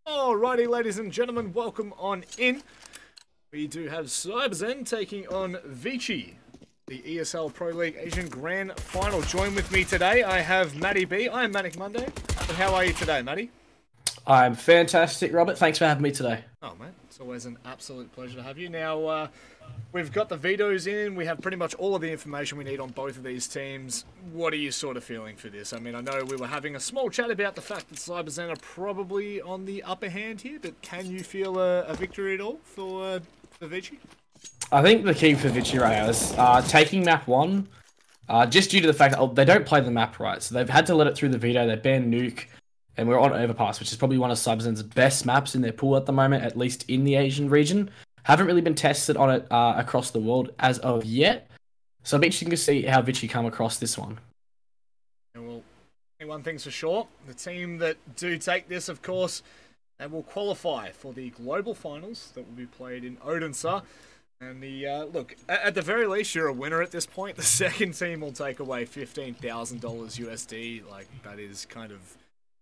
Alrighty, ladies and gentlemen, welcome on in. We do have CyberZen taking on ViCi, the ESL Pro League Asian Grand Final. Join with me today, I have Matty B. I am Manic Monday. But how are you today, Matty? I'm fantastic, Robert. Thanks for having me today. Oh, mate, it's always an absolute pleasure to have you. Now, we've got the vetoes in. We have pretty much all of the information we need on both of these teams. What are you sort of feeling for this? I mean, I know we were having a small chat about the fact that CyberZen are probably on the upper hand here, but can you feel a victory at all for ViCi? I think the key for ViCi right now is taking map 1, just due to the fact that they don't play the map right. So they've had to let it through the veto. They banned Nuke, and we're on Overpass, which is probably one of CyberZen's best maps in their pool at the moment, at least in the Asian region. Haven't really been tested on it across the world as of yet. So it'll be interesting to see how ViCi come across this one. And well, one thing's for sure, the team that do take this, of course, they will qualify for the global finals that will be played in Odense. And look, at the very least, you're a winner at this point. The second team will take away $15,000 USD. Like, that is kind of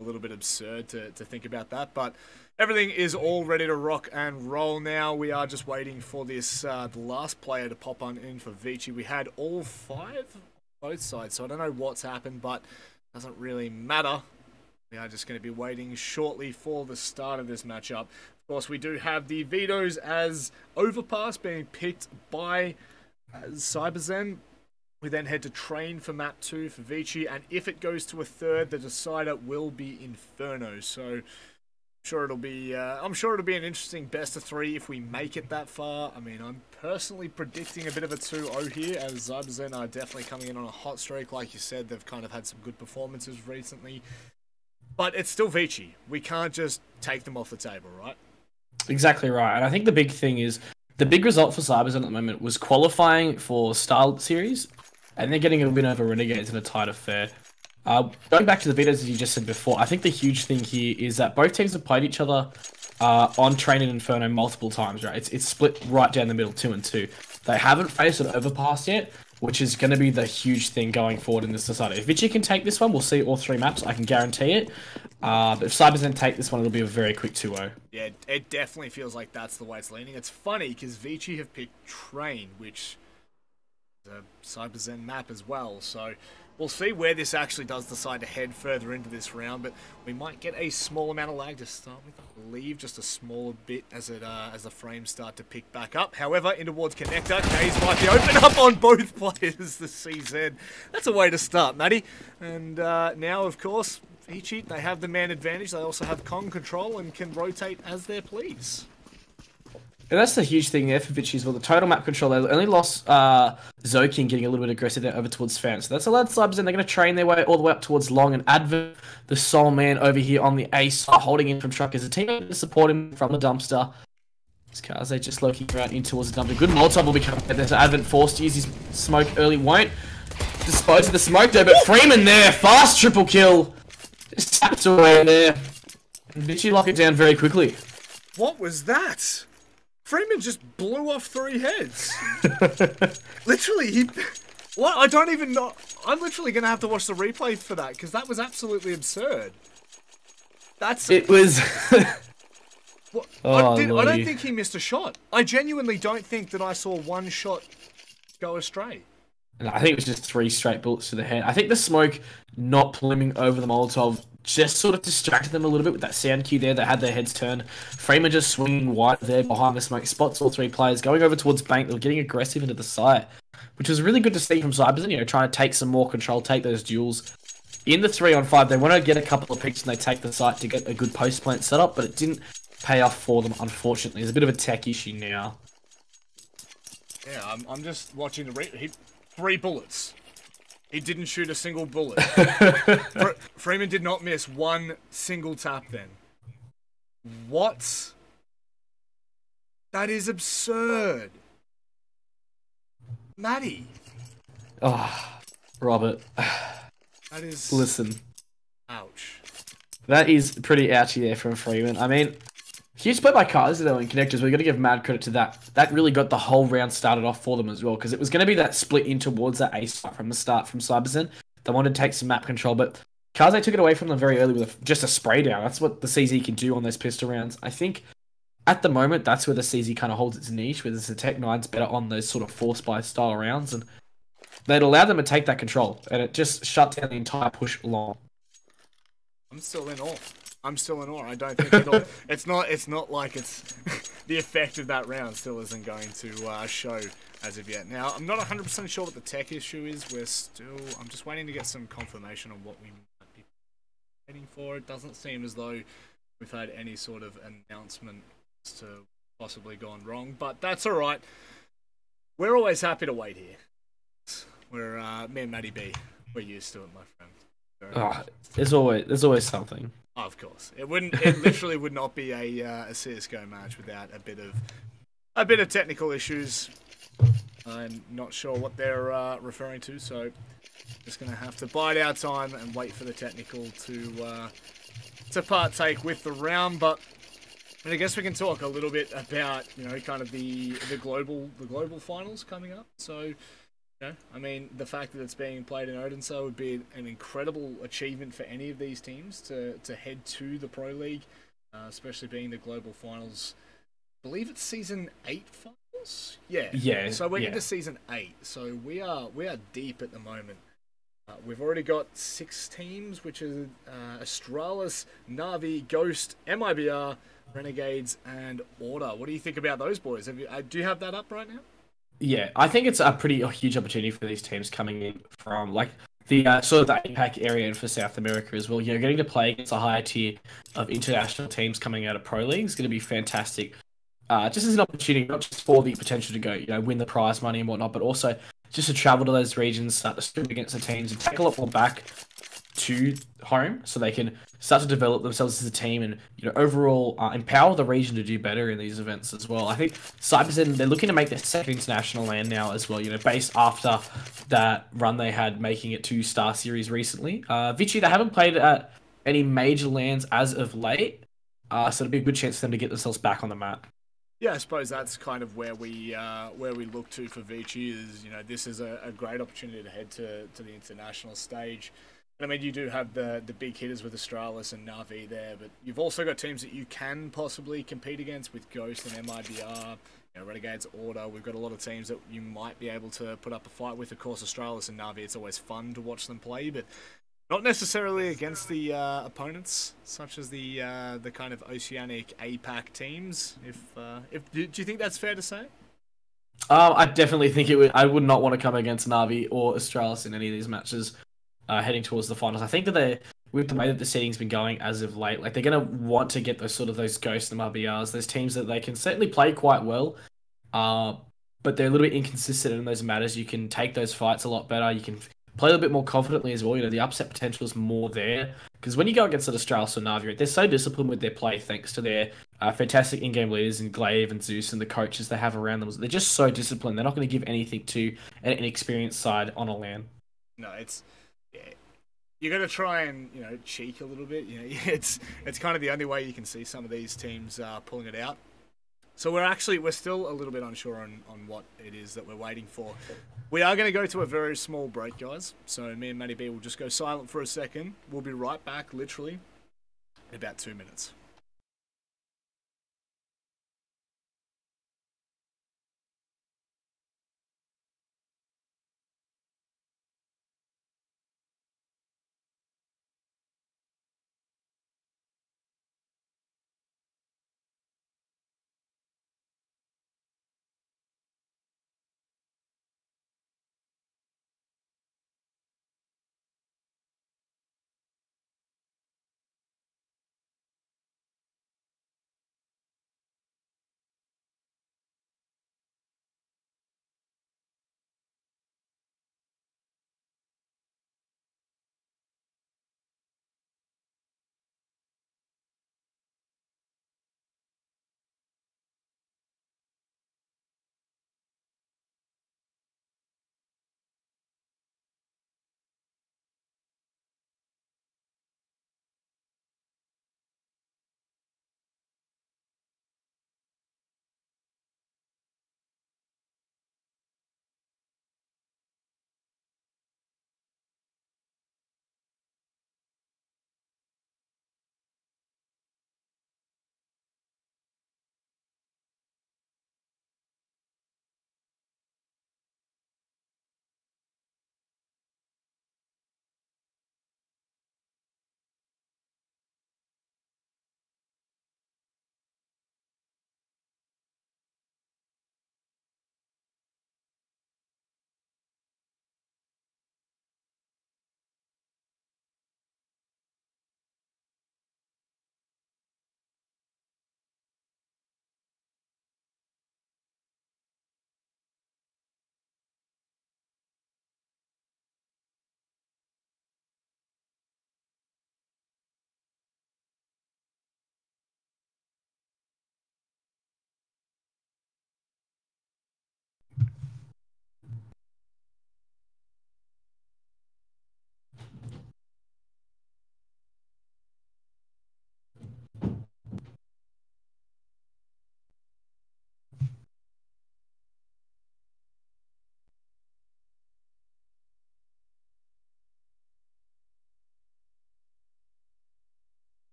a little bit absurd to think about that, but everything is all ready to rock and roll now. We are just waiting for this the last player to pop on in for ViCi. We had all 5 both sides, so I don't know what's happened, but it doesn't really matter. We are just going to be waiting shortly for the start of this matchup. Of course, we do have the vetoes as Overpass being picked by CyberZen. We then head to train for map 2 for ViCi, and if it goes to a third, the decider will be Inferno. So I'm sure it'll be an interesting best of 3 if we make it that far. I mean, I'm personally predicting a bit of a 2-0 here, as CyberZen are definitely coming in on a hot streak. Like you said, they've kind of had some good performances recently, but it's still ViCi. We can't just take them off the table, right? Exactly right. And I think the big thing is, the big result for CyberZen at the moment was qualifying for Star Series, and they're getting a win over Renegades in a tight affair. Going back to the vetoes, as you just said before, I think the huge thing here is that both teams have played each other on Train and Inferno multiple times, right? It's split right down the middle, 2 and 2. They haven't faced an Overpass yet, which is going to be the huge thing going forward in this society. If ViCi can take this one, we'll see all 3 maps, I can guarantee it. But if CyberZen take this one, it'll be a very quick 2-0. Yeah, it definitely feels like that's the way it's leaning. It's funny, because ViCi have picked Train, which is a CyberZen map as well, so we'll see where this actually does decide to head further into this round, but we might get a small amount of lag to start with. I believe just a smaller bit as the frames start to pick back up. However, in towards Connector, K's might be open up on both players, the CZ. That's a way to start, Matty. And now, of course, ViCi, they have the man advantage. They also have Kong control and can rotate as they please. And that's the huge thing there for ViCi as well. The total map control, they only lost Zokin getting a little bit aggressive there over towards Fan. So that's allowed CyberZen. They're going to train their way all the way up towards Long, and Advert, the sole man over here on the A side, holding in from Truckers. A teammate to support him from the dumpster. Kaze just looking around in towards the dumpster. Good Molotov will be coming there. So Advent forced to use his smoke early. Won't dispose of the smoke though, but Freeman there. Fast triple kill. Just taps away there. And ViCi lock it down very quickly. What was that? Freeman just blew off 3 heads. Literally, what? I don't even know. I'm literally going to have to watch the replay for that, because that was absolutely absurd. It was... What? Oh, I don't think he missed a shot. I genuinely don't think that I saw one shot go astray. And I think it was just 3 straight bullets to the head. I think the smoke not pluming over the Molotov just sort of distracted them a little bit with that sound cue there. They had their heads turned. Freeman just swinging wide there behind the smoke. Spots all 3 players going over towards Bank. They were getting aggressive into the site, which was really good to see from CyberZen. You know, trying to take some more control, take those duels. In the 3-on-5, they want to get a couple of picks and they take the site to get a good post plant set up, but it didn't pay off for them, unfortunately. There's a bit of a tech issue now. Yeah, I'm just watching the 3 bullets. He didn't shoot a single bullet. Freeman did not miss one single tap then. What? That is absurd. Matty. Oh, Robert. That is... Listen. Ouch. That is pretty ouchy there from Freeman. I mean, huge play by Kaiser though in connectors. We've got to give mad credit to that. That really got the whole round started off for them as well, because it was going to be that split in towards that ace from the start from CyberZen. They wanted to take some map control, but Kaze took it away from them very early with just a spray down. That's what the CZ can do on those pistol rounds. I think at the moment, that's where the CZ kind of holds its niche, where the Tech 9's better on those sort of force buy style rounds, and they'd allow them to take that control, and it just shut down the entire push long. I'm still in awe. I'm still in awe. I don't think it'll. It's not like it's the effect of that round still isn't going to show as of yet. Now, I'm not 100% sure what the tech issue is. I'm just waiting to get some confirmation on what we might be waiting for. It doesn't seem as though we've had any sort of announcement as to possibly gone wrong, but that's all right. We're always happy to wait here. We're me and Matty B. We're used to it, my friend. Oh, there's always something. Oh, of course, it literally would not be a CSGO match without a bit of technical issues. I'm not sure what they're referring to, so just gonna have to bide our time and wait for the technical to partake with the round. But I guess we can talk a little bit about kind of the global finals coming up. So. I mean, the fact that it's being played in Odense would be an incredible achievement for any of these teams to head to the Pro League, especially being the global finals. I believe it's season 8 finals. Yeah. So we're into season 8. So we are deep at the moment. We've already got 6 teams, which are Astralis, Na'Vi, Ghost, MIBR, Renegades, and Order. What do you think about those boys? Do you have that up right now? Yeah, I think it's a pretty huge opportunity for these teams coming in from like the sort of the APAC area and for South America as well. Getting to play against a higher tier of international teams coming out of Pro League is going to be fantastic. Just as an opportunity, not just for the potential to go, win the prize money and whatnot, but also just to travel to those regions, start to scrim against the teams, and take a lot more back to home, so they can start to develop themselves as a team and overall empower the region to do better in these events as well. I think CyberZen, they're looking to make their second international land now as well. Based after that run they had making it to Star Series recently. ViCi, they haven't played at any major lands as of late, so it'll be a good chance for them to get themselves back on the map. Yeah, I suppose that's kind of where we look to for ViCi is this is a great opportunity to head to the international stage. I mean, you do have the big hitters with Astralis and Na'Vi there, but you've also got teams that you can possibly compete against with Ghost and MIBR, Renegades, Order. We've got a lot of teams that you might be able to put up a fight with. Of course, Astralis and Na'Vi, it's always fun to watch them play, but not necessarily against the opponents, such as the kind of Oceanic APAC teams. Do you think that's fair to say? I definitely think it would. I would not want to come against Na'Vi or Astralis in any of these matches. Heading towards the finals, I think that with the way that the seeding's been going as of late, like they're gonna want to get those Ghosts and RBRs, those teams that they can certainly play quite well, but they're a little bit inconsistent in those matters. You can take those fights a lot better. You can play a little bit more confidently as well. The upset potential is more there because when you go against Astralis or Na'Vi, they're so disciplined with their play thanks to their fantastic in-game leaders in Glaive and Zeus and the coaches they have around them. They're just so disciplined. They're not going to give anything to an inexperienced side on a LAN. No, you got to try and cheek a little bit. It's kind of the only way you can see some of these teams pulling it out. So we're still a little bit unsure on what it is that we're waiting for. We are going to go to a very small break, guys. So me and Matty B will just go silent for a second. We'll be right back, literally, in about 2 minutes.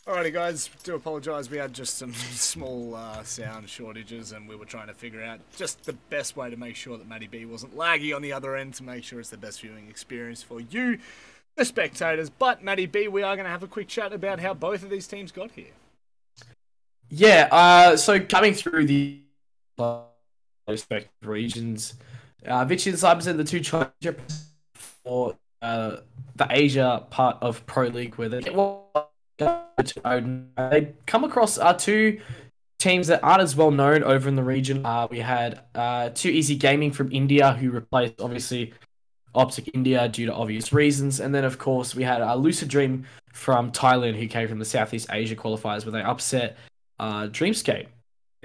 Alrighty guys, do apologise, we had just some small sound shortages and we were trying to figure out just the best way to make sure that Matty B wasn't laggy on the other end to make sure it's the best viewing experience for you, the spectators. But Matty B, we are going to have a quick chat about how both of these teams got here. Yeah, so coming through the respective regions, ViCi and CyberZen, the two champions for the Asia part of Pro League, where they come across two teams that aren't as well known over in the region. We had Too Easy Gaming from India, who replaced obviously Optic India due to obvious reasons, and then of course we had Lucid Dream from Thailand, who came from the Southeast Asia qualifiers, where they upset Dreamscape.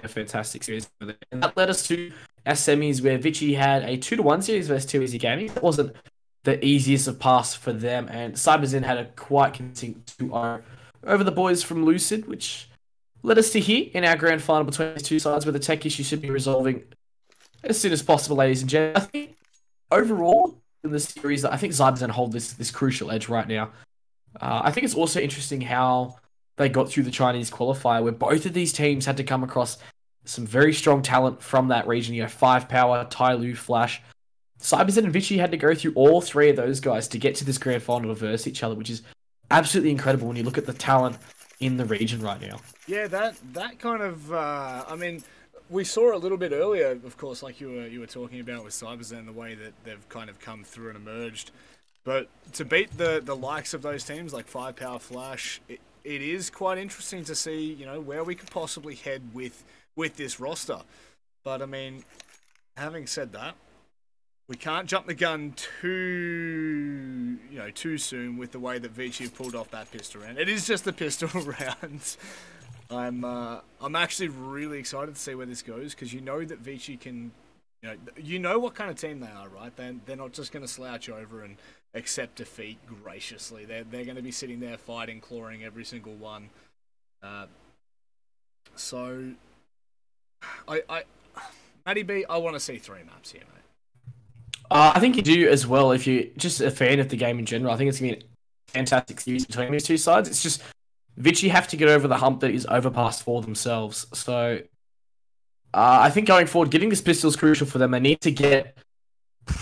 A fantastic series, and that led us to our semis, where ViCi had a 2-1 series versus Too Easy Gaming. That wasn't the easiest of pass for them, and CyberZen had a quite convincing 2-0 over the boys from Lucid, which led us to here in our grand final between these two sides, where the tech issue should be resolving as soon as possible, ladies and gentlemen. I think overall in the series, I think CyberZen hold this crucial edge right now. I think it's also interesting how they got through the Chinese qualifier, where both of these teams had to come across some very strong talent from that region. You know, 5Power, Tai Lu, Flash. CyberZen and ViCi had to go through all three of those guys to get to this grand final to verse each other, which is absolutely incredible when you look at the talent in the region right now. Yeah, that kind of, I mean, we saw a little bit earlier, of course, like you were talking about with CyberZen, the way that they've kind of come through and emerged. But to beat the likes of those teams like 5Power, Flash, it is quite interesting to see, you know, where we could possibly head with this roster. But I mean, having said that, we can't jump the gun too soon with the way that ViCi have pulled off that pistol round. It is just a pistol round. I'm actually really excited to see where this goes, because you know that ViCi can, you know what kind of team they are, right? They're not just going to slouch over and accept defeat graciously. They're going to be sitting there fighting, clawing every single one. So, Matty B, I want to see 3 maps here, mate. I think you do as well if you're just a fan of the game in general. I think it's going to be a fantastic series between these two sides. It's just ViCi have to get over the hump that is Overpass for themselves. So I think going forward, getting this pistol is crucial for them. They need to get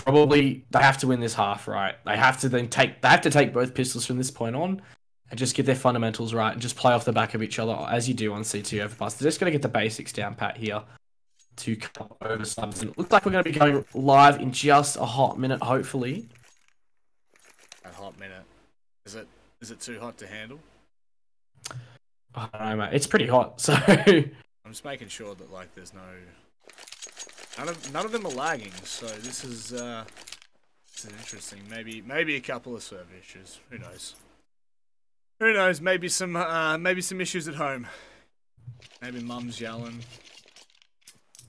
they have to win this half, right? They have to take both pistols from this point on and just get their fundamentals right and just play off the back of each other as you do on C2 Overpass. They're just going to get the basics down pat here to come over subs. And it looks like we're going to be going live in just a hot minute, hopefully. A hot minute. Is it too hot to handle? I don't know, mate. It's pretty hot, so I'm just making sure that like there's none of them are lagging. So this is interesting. Maybe a couple of server issues. Who knows? Who knows? Maybe some issues at home. Maybe mum's yelling.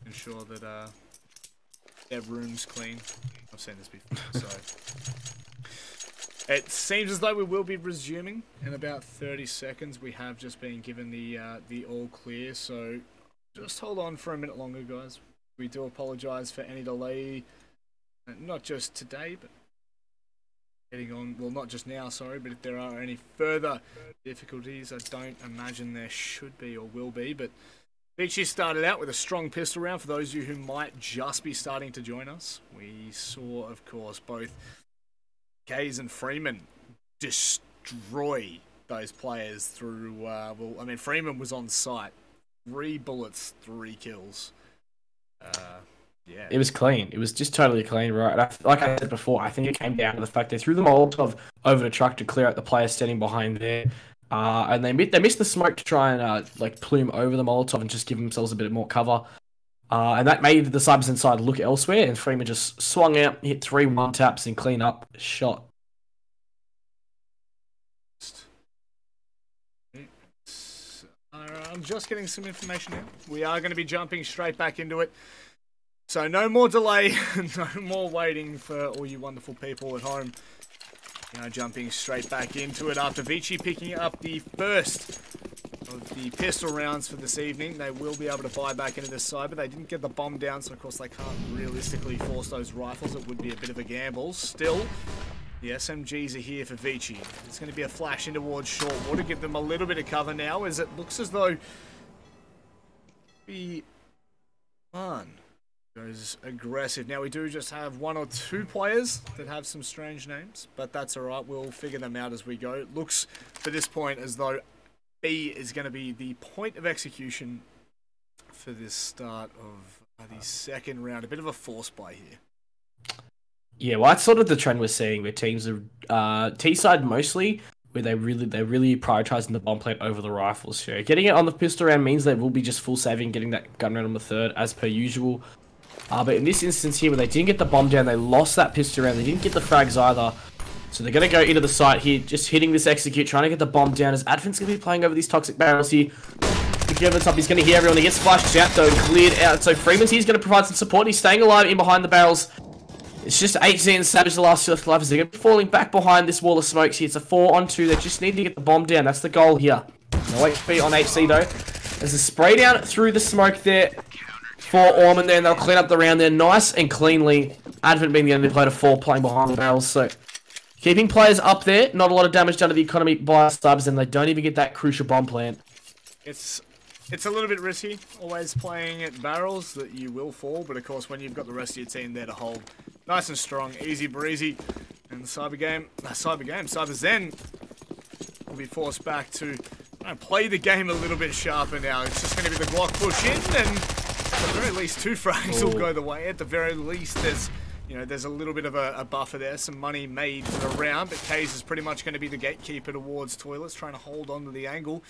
Ensure that their room's clean. I've seen this before, so it seems as though we will be resuming in about 30 seconds. We have just been given the all clear, so just hold on for a minute longer, guys. We do apologise for any delay, not just today, but getting on. Well, not just now, sorry, but if there are any further difficulties, I don't imagine there should be or will be, but ViCi started out with a strong pistol round. For those of you who might just be starting to join us, we saw, of course, both Gaze and Freeman destroy those players through, well, I mean, Freeman was on site. 3 bullets, 3 kills. Yeah. It was clean. It was just totally clean, right? Like I said before, I think it came down to the fact they threw the Molotov over the truck to clear out the players standing behind there. And they missed the smoke to try and like plume over the Molotov and just give themselves a bit more cover. And that made the CyberZen side look elsewhere, and Freeman just swung out, hit 3 one-taps and clean up shot. I'm just getting some information now. We are going to be jumping straight back into it. So no more delay, no more waiting for all you wonderful people at home. Now jumping straight back into it after ViCi picking up the first of the pistol rounds for this evening. They will be able to buy back into this side, but they didn't get the bomb down, so of course they can't realistically force those rifles. It would be a bit of a gamble. Still, The SMGs are here for ViCi. It's going to be a flash in towards short. Want to give them a little bit of cover now, as it looks as though B1 goes aggressive. Now we do just have 1 or 2 players that have some strange names, but that's alright. We'll figure them out as we go. It looks for this point as though B is going to be the point of execution for this start of the second round. A bit of a force buy here. Yeah, well, that's sort of the trend we're seeing where teams are T-side mostly, where they're really prioritizing the bomb plant over the rifles. So getting it on the pistol round means they will be just full saving, getting that gun round on the third as per usual. But in this instance here, where they didn't get the bomb down, they lost that pistol round. They didn't get the frags either. So they're going to go into the site here, just hitting this execute, trying to get the bomb down, as Advent's going to be playing over these toxic barrels here. Looking over the top, he's going to hear everyone. He gets flashed out though, cleared out. So Freeman's he's going to provide some support. He's staying alive in behind the barrels. It's just HZ and Savage, the last 2 left alive, as they're going to be falling back behind this wall of smokes here. It's a 4-on-2. They just need to get the bomb down. That's the goal here. No HP on HC though. There's a spray down through the smoke there for Orman there, and they'll clean up the round there nice and cleanly. Advent being the only player to 4 playing behind the barrels. So keeping players up there. Not a lot of damage done to the economy by subs, and they don't even get that crucial bomb plant. It's a little bit risky, always playing at barrels that you will fall, but of course when you've got the rest of your team there to hold, nice and strong, easy breezy, and CyberZen will be forced back to play the game a little bit sharper now. It's just going to be the Glock push in, and at the very least 2 frags will go the way. At the very least there's a little bit of a buffer there, some money made for the round, but Kays is pretty much going to be the gatekeeper towards Toilets, trying to hold on to the angle.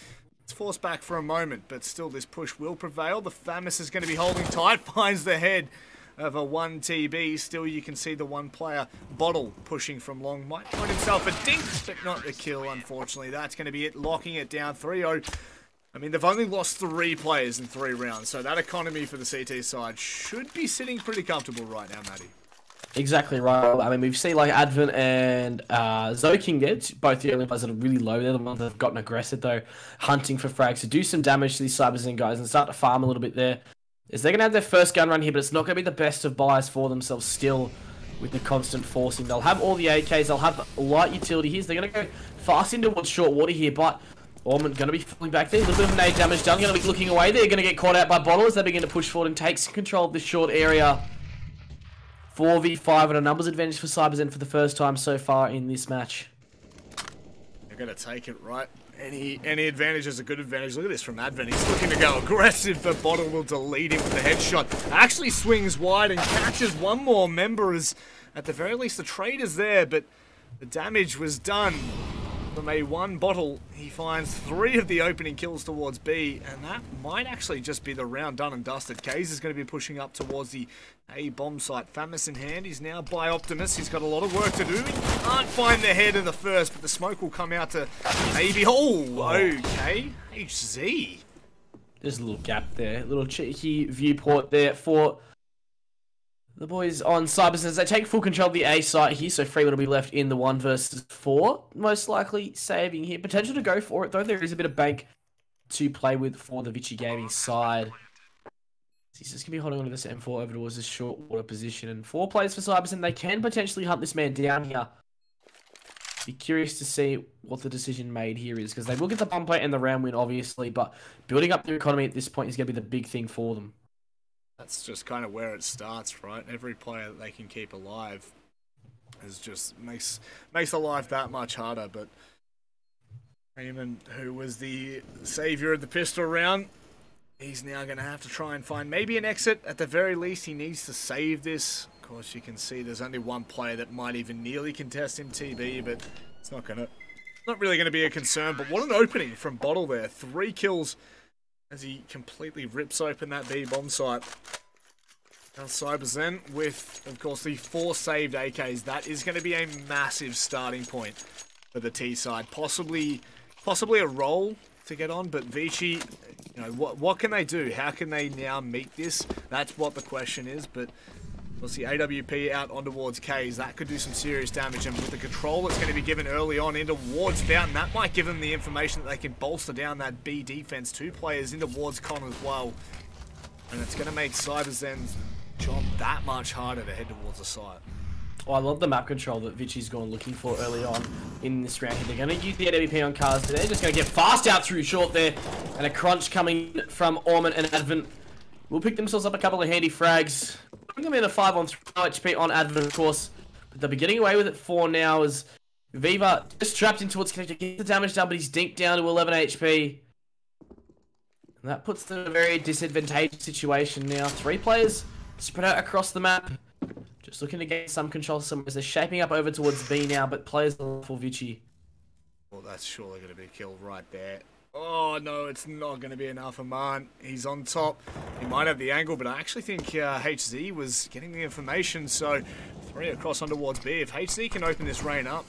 It's forced back for a moment, but still this push will prevail. The Famis is going to be holding tight, finds the head of a 1TB. Still, you can see the 1-player Bottle pushing from long. Might find himself a dink, but not the kill, unfortunately. That's going to be it, locking it down 3-0. I mean, they've only lost 3 players in 3 rounds, so that economy for the CT side should be sitting pretty comfortable right now, Matty. Exactly right. I mean, we've seen like Advent and Zoking there, both the only players that are really low. They're the ones that have gotten aggressive though, hunting for frags to do some damage to these CyberZen guys and start to farm a little bit there. Is they're going to have their first gun run here, but it's not going to be the best of buys for themselves still with the constant forcing. They'll have all the AKs, they'll have light utility here. So they're going to go fast into towards short water here, but Orman going to be falling back there. A little bit of nade damage done, going to be looking away. They're going to get caught out by Bottle as they begin to push forward and takes control of this short area. 4v5 and a numbers advantage for CyberZen for the first time so far in this match. They're going to take it, right? Any advantage is a good advantage. Look at this from Advent. He's looking to go aggressive, but Bottle will delete him with the headshot. Actually swings wide and catches one more member, as at the very least the trade is there, but the damage was done. From a 1 Bottle, he finds 3 of the opening kills towards B, and that might actually just be the round done and dusted. Kays is going to be pushing up towards the A bomb site. Famis in hand, he's now by Optimus. He's got a lot of work to do. He can't find the head of the first, but the smoke will come out to maybe. Oh, okay. HZ. There's a little gap there, a little cheeky viewport there for the boys on CyberZen as they take full control of the A site here, so Freeman will be left in the 1 versus 4. Most likely saving here. Potential to go for it, though. There is a bit of bank to play with for the ViCi Gaming side. He's just going to be holding on to this M4 over towards this short water position. And 4 players for CyberZen. They can potentially hunt this man down here. Be curious to see what the decision made here is, because they will get the bomb plate and the round win, obviously, but building up their economy at this point is going to be the big thing for them. That's just kind of where it starts, right? Every player that they can keep alive is just makes the life that much harder. But Freeman, who was the savior of the pistol round, he's now going to have to try and find maybe an exit. At the very least, he needs to save this. Of course, you can see there's only 1 player that might even nearly contest him TB, but it's not really going to be a concern. But what an opening from Bottle there. 3 kills. As he completely rips open that B bomb site. Now CyberZen with, of course, the 4 saved AKs. That is going to be a massive starting point for the T side. Possibly a roll to get on, but ViCi, you know, what can they do? How can they now meet this? That's what the question is, but we'll see AWP out on towards Kays. That could do some serious damage, and with the control that's going to be given early on into Ward's Fountain, that might give them the information that they can bolster down that B defense. 2 players into Ward's Con as well, and it's going to make CyberZen's job that much harder to head towards the site. Oh, I love the map control that ViCi's gone looking for early on in this round. They're going to use the AWP on cars. They're just going to get fast out through short there. And a crunch coming from Orman and Advent. Will pick themselves up a couple of handy frags. Putting them in a 5-on-3 HP on Advent, of course. But they'll be getting away with it for now as Viva just trapped into what's connected. Gets the damage done, but he's dinked down to 11 HP. And that puts them in a very disadvantageous situation now. 3 players spread out across the map. Just looking to get some control somewhere. They're shaping up over towards B now, but players are for ViCi. Well, that's surely going to be killed right there. Oh, no, it's not going to be enough. Aman, he's on top. He might have the angle, but I actually think HZ was getting the information. So, 3 across on towards B. If HZ can open this rain up,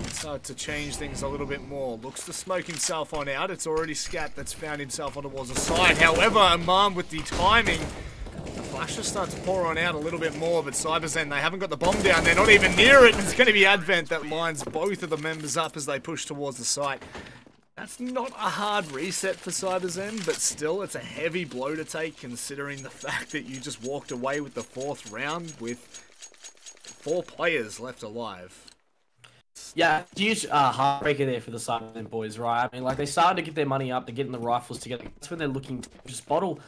start to change things a little bit more. Looks to smoke himself on out. It's already Scat that's found himself on towards the side. However, Aman with the timing, the flash just start to pour on out a little bit more, but CyberZen, they haven't got the bomb down. They're not even near it. It's going to be Advent that lines both of the members up as they push towards the site. That's not a hard reset for CyberZen, but still, it's a heavy blow to take considering the fact that you just walked away with the 4th round with 4 players left alive. Yeah, huge heartbreaker there for the CyberZen boys, right? I mean, like, they started to get their money up, they're getting the rifles together. That's when they're looking to just bottle.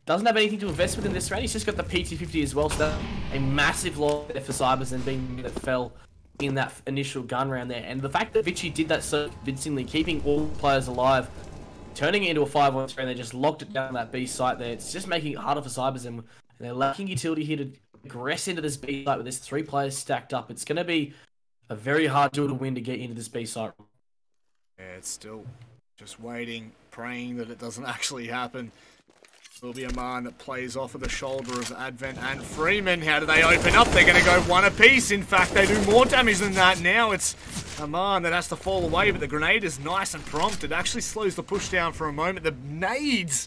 Doesn't have anything to invest with in this round. He's just got the PT50 as well, so that's a massive loss there for CyberZen being that fell in that initial gun round there. And the fact that ViCi did that so convincingly, keeping all players alive, turning it into a 5-on-3, and they just locked it down that B site there. It's just making it harder for CyberZen. And they're lacking utility here to aggress into this B site with this 3 players stacked up. It's going to be a very hard duel to win to get into this B site. Yeah, it's still just waiting, praying that it doesn't actually happen. Will be a man that plays off of the shoulder of Advent and Freeman. How do they open up? They're going to go 1 apiece. In fact, they do more damage than that. Now it's a man that has to fall away, but the grenade is nice and prompt. It actually slows the push down for a moment. The nades,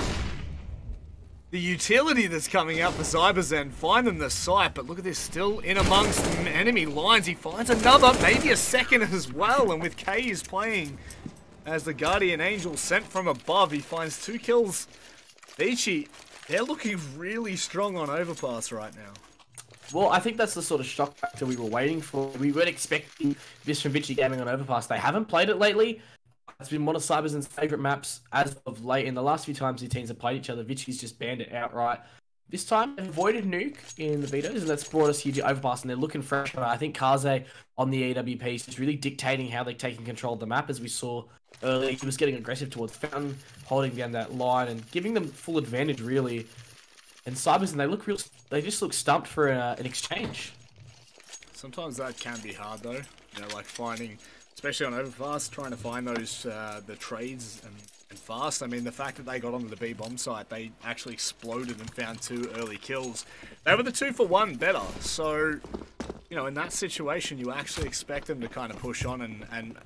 the utility that's coming out for CyberZen, find them the site, but look at this, still in amongst enemy lines. He finds another, maybe a second as well, and with K's playing as the Guardian Angel sent from above, he finds 2 kills. ViCi, they're looking really strong on Overpass right now. Well, I think that's the sort of shock factor we were waiting for. We weren't expecting this from ViCi Gaming on Overpass. They haven't played it lately. It's been one of CyberZen's favourite maps as of late. In the last few times the teams have played each other, ViCi's just banned it outright. This time, they've avoided Nuke in the betas, and that's brought us here to Overpass, and they're looking fresh. I think Kaze on the AWP is really dictating how they're taking control of the map, as we saw earlier. He was getting aggressive towards Fountain, holding down that line, and giving them full advantage, really. And CyberZen, they just look stumped for an exchange. Sometimes that can be hard, though. You know, like finding, especially on Overpass, trying to find those, the trades and fast. I mean, the fact that they got onto the B bomb site, they actually exploded and found 2 early kills. They were the 2-for-1 better. So, you know, in that situation, you actually expect them to kind of push on and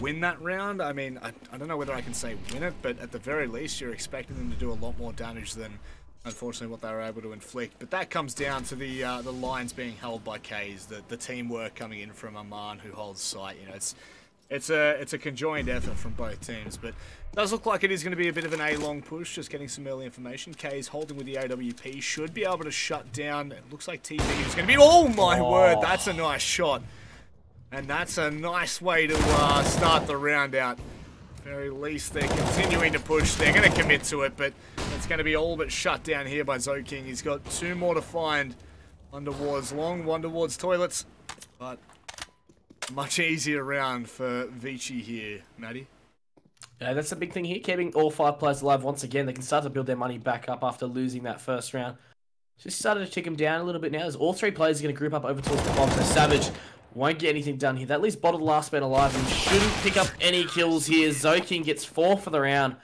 win that round. I mean, I don't know whether I can say win it, but at the very least, you're expecting them to do a lot more damage than, unfortunately, what they were able to inflict. But that comes down to the lines being held by K's, the teamwork coming in from Aman, who holds site. You know, it's a conjoined effort from both teams, but it does look like it is going to be a bit of an A-long push, just getting some early information. K's holding with the AWP, should be able to shut down. It looks like TP is going to be, oh my word, that's a nice shot. And that's a nice way to start the round out. At the very least, they're continuing to push. They're going to commit to it, but it's going to be all but shut down here by Zoking. He's got 2 more to find. One towards long, one towards toilets, but much easier round for ViCi here, Maddie. Yeah, that's the big thing here, keeping all 5 players alive once again. They can start to build their money back up after losing that first round. Just started to tick them down a little bit now, as all 3 players are going to group up over towards the bomb. So Savage won't get anything done here. That leaves Bottle the last man alive and shouldn't pick up any kills here. Zoking gets 4 for the round.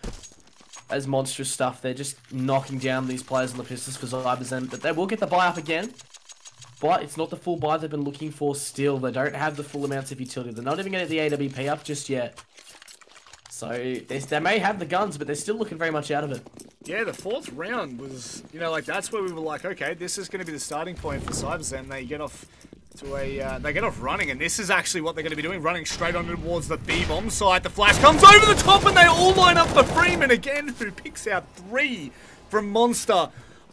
That is monstrous stuff. They're just knocking down these players on the pistols for CyberZen, but they will get the buy up again. But it's not the full buy they've been looking for still. They don't have the full amounts of utility. They're not even getting the AWP up just yet. So they may have the guns, but they're still looking very much out of it. Yeah, the 4th round was, you know, like that's where we were like, okay, this is going to be the starting point for CyberZen. They get off to they get off running, and this is actually what they're going to be doing, running straight on towards the B bomb site. The flash comes over the top, and they all line up for Freeman again, who picks out 3 from Monster.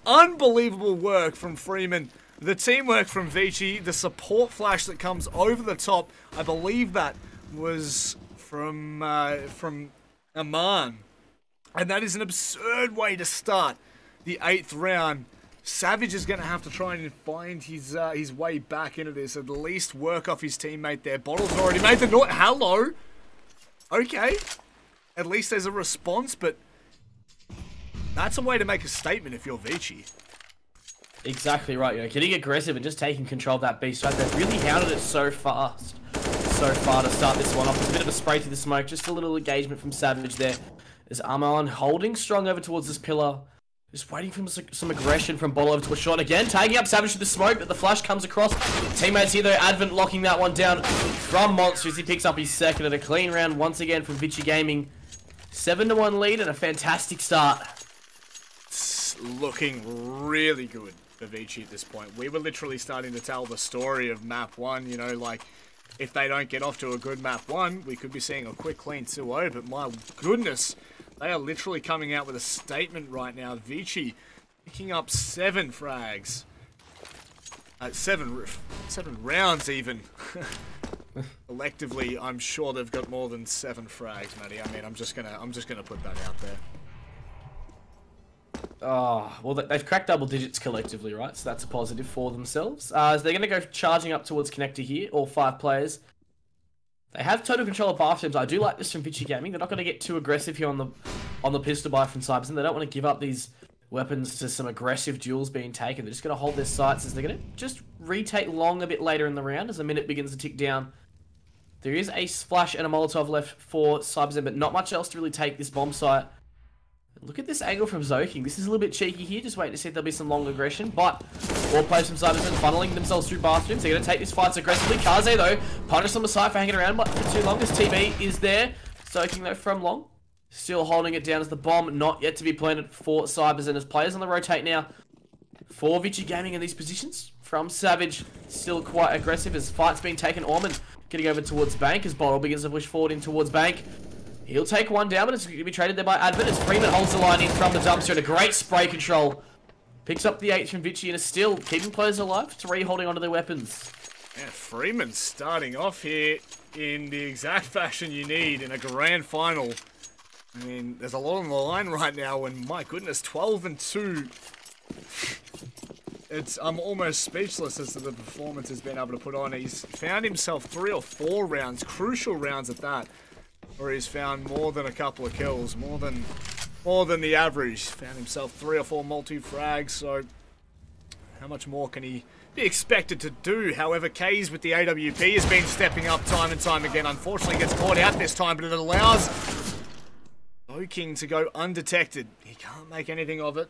Unbelievable work from Freeman the teamwork from ViCi, the support flash that comes over the top, I believe that was from Aman. And that is an absurd way to start the 8th round. Savage is going to have to try and find his way back into this, at least work off his teammate there. Bottle's already made the noise. Hello? Okay. At least there's a response, but that's a way to make a statement if you're ViCi. Exactly right, you know, getting aggressive and just taking control of that B side. They've really hounded it so far to start this one off. There's a bit of a spray to the smoke, just a little engagement from Savage there. There's Aman holding strong over towards this pillar. Just waiting for some aggression from Bottle over to a shot again. Tagging up Savage with the smoke, but the flash comes across. Teammates here though, Advent locking that one down from Monster as he picks up his second and a clean round once again from ViCi Gaming. 7-1 lead and a fantastic start. It's looking really good for ViCi at this point. We were literally starting to tell the story of map 1, you know, like, if they don't get off to a good map 1, we could be seeing a quick clean 2-0, but my goodness, they are literally coming out with a statement right now. ViCi picking up 7 frags. 7 rounds even. Collectively, I'm sure they've got more than 7 frags, Matty. I mean, I'm just gonna put that out there. Oh, well, they've cracked double digits collectively, right? So that's a positive for themselves. So they're going to go charging up towards Connector here, all 5 players. They have total control of bathrooms. I do like this from ViCi Gaming. They're not going to get too aggressive here on the pistol buy from CyberZen. They don't want to give up these weapons to some aggressive duels being taken. They're just going to hold their sights as they're going to just retake long a bit later in the round as the minute begins to tick down. There is a splash and a Molotov left for CyberZen, but not much else to really take this bomb site. Look at this angle from Zoking. This is a little bit cheeky here. Just waiting to see if there'll be some long aggression. But all players from CyberZen funneling themselves through bathrooms. They're going to take these fights aggressively. Kaze, though, punished on the side for hanging around but for too long. This TB is there. Zoking, though, from long. Still holding it down as the bomb not yet to be planted for CyberZen. As players on the rotate now for ViCi Gaming in these positions. From Savage, still quite aggressive as fights being taken. Ormond getting over towards Bank as Bottle begins to push forward in towards Bank. He'll take one down, but it's going to be traded there by Advent as Freeman holds the line in from the dumpster and a great spray control. Picks up the 8 from ViCi and is still keeping players alive. 3 holding onto their weapons. Yeah, Freeman starting off here in the exact fashion you need in a grand final. I mean, there's a lot on the line right now, and my goodness, 12-2. I'm almost speechless as to the performance he's been able to put on. He's found himself 3 or 4 rounds, crucial rounds at that, where he's found more than a couple of kills, more than the average. Found himself 3 or 4 multi-frags, so how much more can he be expected to do? However, Kays with the AWP has been stepping up time and time again. Unfortunately gets caught out this time, but it allows King to go undetected. He can't make anything of it.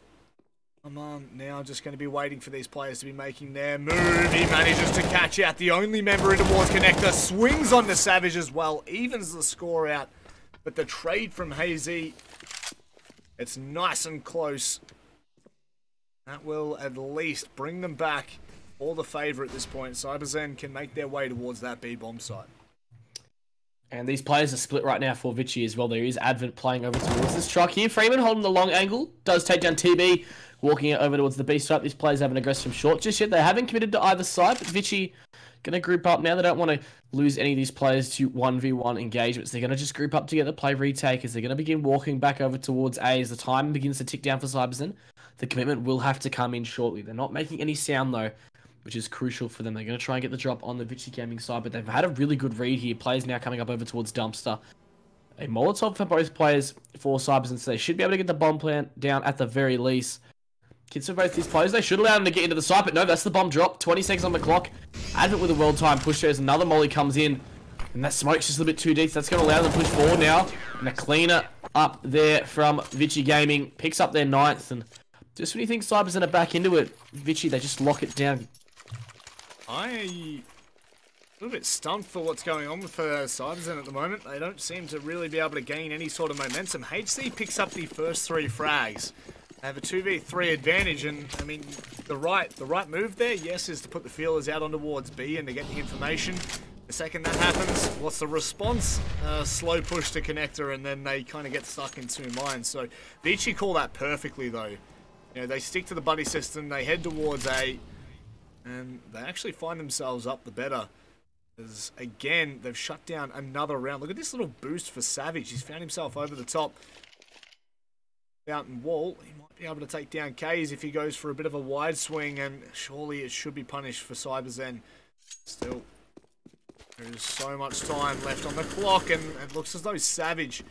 Aman now just going to be waiting for these players to be making their move. He manages to catch out the only member in towards Connector. Swings on the Savage as well. Evens the score out. But the trade from Hazy, it's nice and close. That will at least bring them back for the favour at this point. CyberZen can make their way towards that B-bomb site. And these players are split right now for ViCi as well. There is Advent playing over towards this truck here. Freeman holding the long angle. Does take down TB. Walking it over towards the B side. These players haven't aggressed from short just yet. They haven't committed to either side. But ViCi going to group up now. They don't want to lose any of these players to 1v1 engagements. They're going to just group up together, play retakers. They're going to begin walking back over towards A as the time begins to tick down for CyberZen. The commitment will have to come in shortly. They're not making any sound though, which is crucial for them. They're going to try and get the drop on the ViCi Gaming side, but they've had a really good read here. Players now coming up over towards Dumpster. A Molotov for both players for CyberZen, so they should be able to get the bomb plant down at the very least. Kids for both these players, they should allow them to get into the site, but no, that's the bomb drop. 20 seconds on the clock. Advent with a well-timed push there as another molly comes in. And that smoke's just a little bit too deep, so that's going to allow them to push forward now. And a cleaner up there from ViCi Gaming. Picks up their 9th, and just when you think CyberZen are back into it, ViCi, they just lock it down. I'm a little bit stumped for what's going on with CyberZen at the moment. They don't seem to really be able to gain any sort of momentum. HC picks up the first 3 frags. They have a 2v3 advantage, and I mean, the right move there, yes, is to put the feelers out on towards B and to get the information. The second that happens, what's the response? Slow push to Connector, and then they kind of get stuck in 2 mines. So ViCi call that perfectly, though. You know, they stick to the buddy system, they head towards A. And they actually find themselves up the better. As again, they've shut down another round. Look at this little boost for Savage. He's found himself over the top. Fountain wall. He might be able to take down Kays if he goes for a bit of a wide swing, and surely it should be punished for CyberZen. Still, there's so much time left on the clock, and it looks as though Savage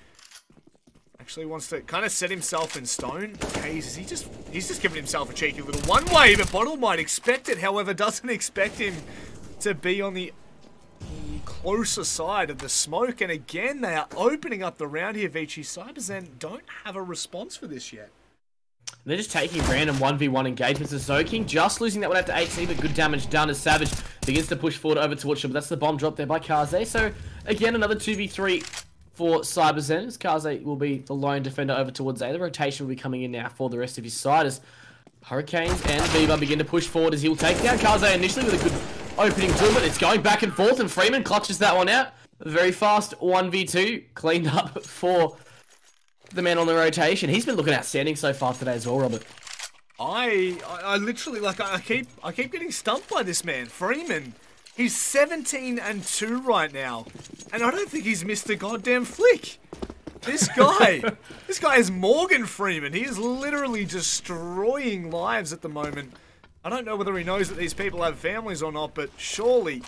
actually wants to kind of set himself in stone. Kays, he's just giving himself a cheeky little one-way, but Bottle might expect it, however, doesn't expect him to be on the closer side of the smoke, and again they are opening up the round here. ViCi, CyberZen don't have a response for this yet. They're just taking random 1v1 engagements. As Zoking just losing that one out to HC, but good damage done as Savage begins to push forward over towards him. But that's the bomb drop there by Kaze. So again, another 2v3 for CyberZen, as Kaze will be the lone defender over towards A. The rotation will be coming in now for the rest of his side as Hurricanes and Viva begin to push forward as he'll take down Kaze initially with a good opening to him, but it's going back and forth, and Freeman clutches that one out. Very fast 1v2 cleaned up for the man on the rotation. He's been looking outstanding so far today as well, Robert. I literally, like, I keep getting stumped by this man, Freeman. He's 17-2 right now, and I don't think he's missed a goddamn flick. This guy is Morgan Freeman. He is literally destroying lives at the moment. I don't know whether he knows that these people have families or not, but surely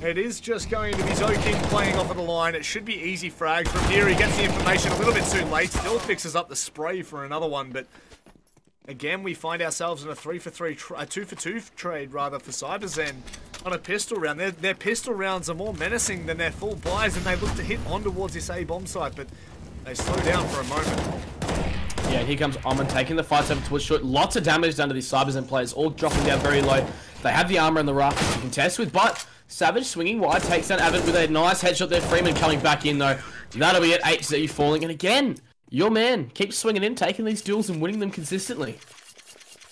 it is just going to be Zoking playing off of the line. It should be easy frags from here. He gets the information a little bit too late. Still fixes up the spray for another one, but again, we find ourselves in a 2-for-2 trade rather for CyberZen on a pistol round. Their pistol rounds are more menacing than their full buys, and they look to hit on towards this A bomb site, but they slow down for a moment. Yeah, here comes Omen taking the fight over towards short. Lots of damage done to these CyberZen players, all dropping down very low. They have the armor and the rafters to contest with, but Savage swinging wide, takes down Avent with a nice headshot there. Freeman coming back in though. That'll be it. HZ falling, and again, your man keeps swinging in, taking these duels and winning them consistently.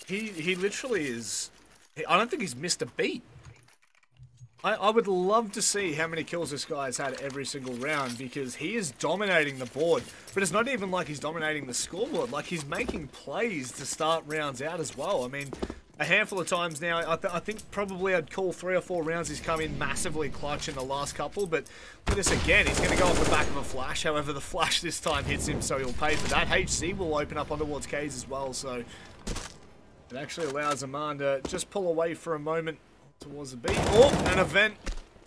He literally is. I don't think he's missed a beat. I would love to see how many kills this guy has had every single round, because he is dominating the board. But it's not even like he's dominating the scoreboard. Like, he's making plays to start rounds out as well. I mean, a handful of times now, I think probably I'd call 3 or 4 rounds he's come in massively clutch in the last couple. But for this again, he's going to go off the back of a flash. However, the flash this time hits him, so he'll pay for that. HC will open up on towards Kays as well, so it actually allows Aman to just pull away for a moment towards the B. Oh, an event.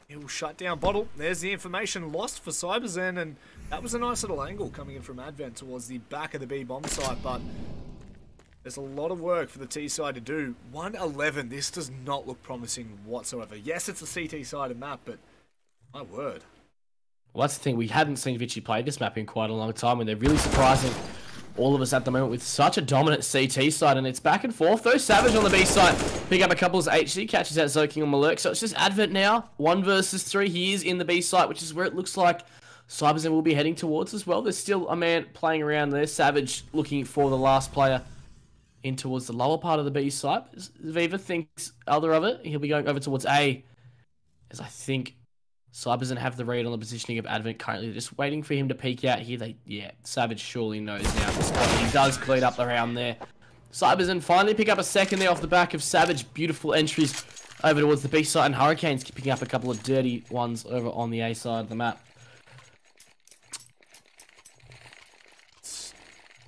He'll shut down Bottle. There's the information lost for CyberZen, and that was a nice little angle coming in from Advent towards the back of the B bomb site, but there's a lot of work for the T side to do. 111, this does not look promising whatsoever. Yes, it's a CT sided map, but my word. Well, that's the thing. We hadn't seen ViCi play this map in quite a long time, and they're really surprising all of us at the moment with such a dominant CT side, and it's back and forth though. Savage on the B side, pick up a couple as HC catches out Zoking on Malurk, so it's just Advent now, 1 versus 3. He is in the B site, which is where it looks like CyberZen will be heading towards as well. There's still a man playing around there. Savage looking for the last player in towards the lower part of the B site. Viva thinks other of it. He'll be going over towards A, as I think CyberZen have the read on the positioning of Advent currently. They're just waiting for him to peek out here. Yeah, Savage surely knows now the spot. He does clean up around there. CyberZen finally pick up a second there off the back of Savage. Beautiful entries over towards the B side, and Hurricanes picking up a couple of dirty ones over on the A side of the map. It's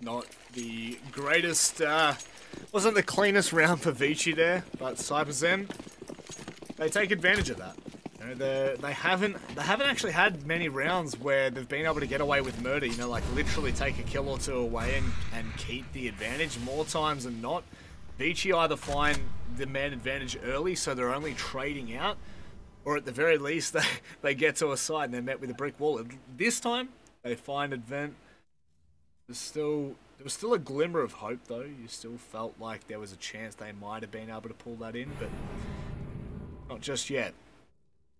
not the greatest, wasn't the cleanest round for ViCi there, but CyberZen, they take advantage of that. You know, they haven't actually had many rounds where they've been able to get away with murder, you know, like literally take a kill or two away and keep the advantage. More times than not, ViCi either find the man advantage early, so they're only trading out, or at the very least, they get to a side and they're met with a brick wall. This time, they find Advent. There was still a glimmer of hope, though. You still felt like there was a chance they might have been able to pull that in, but not just yet.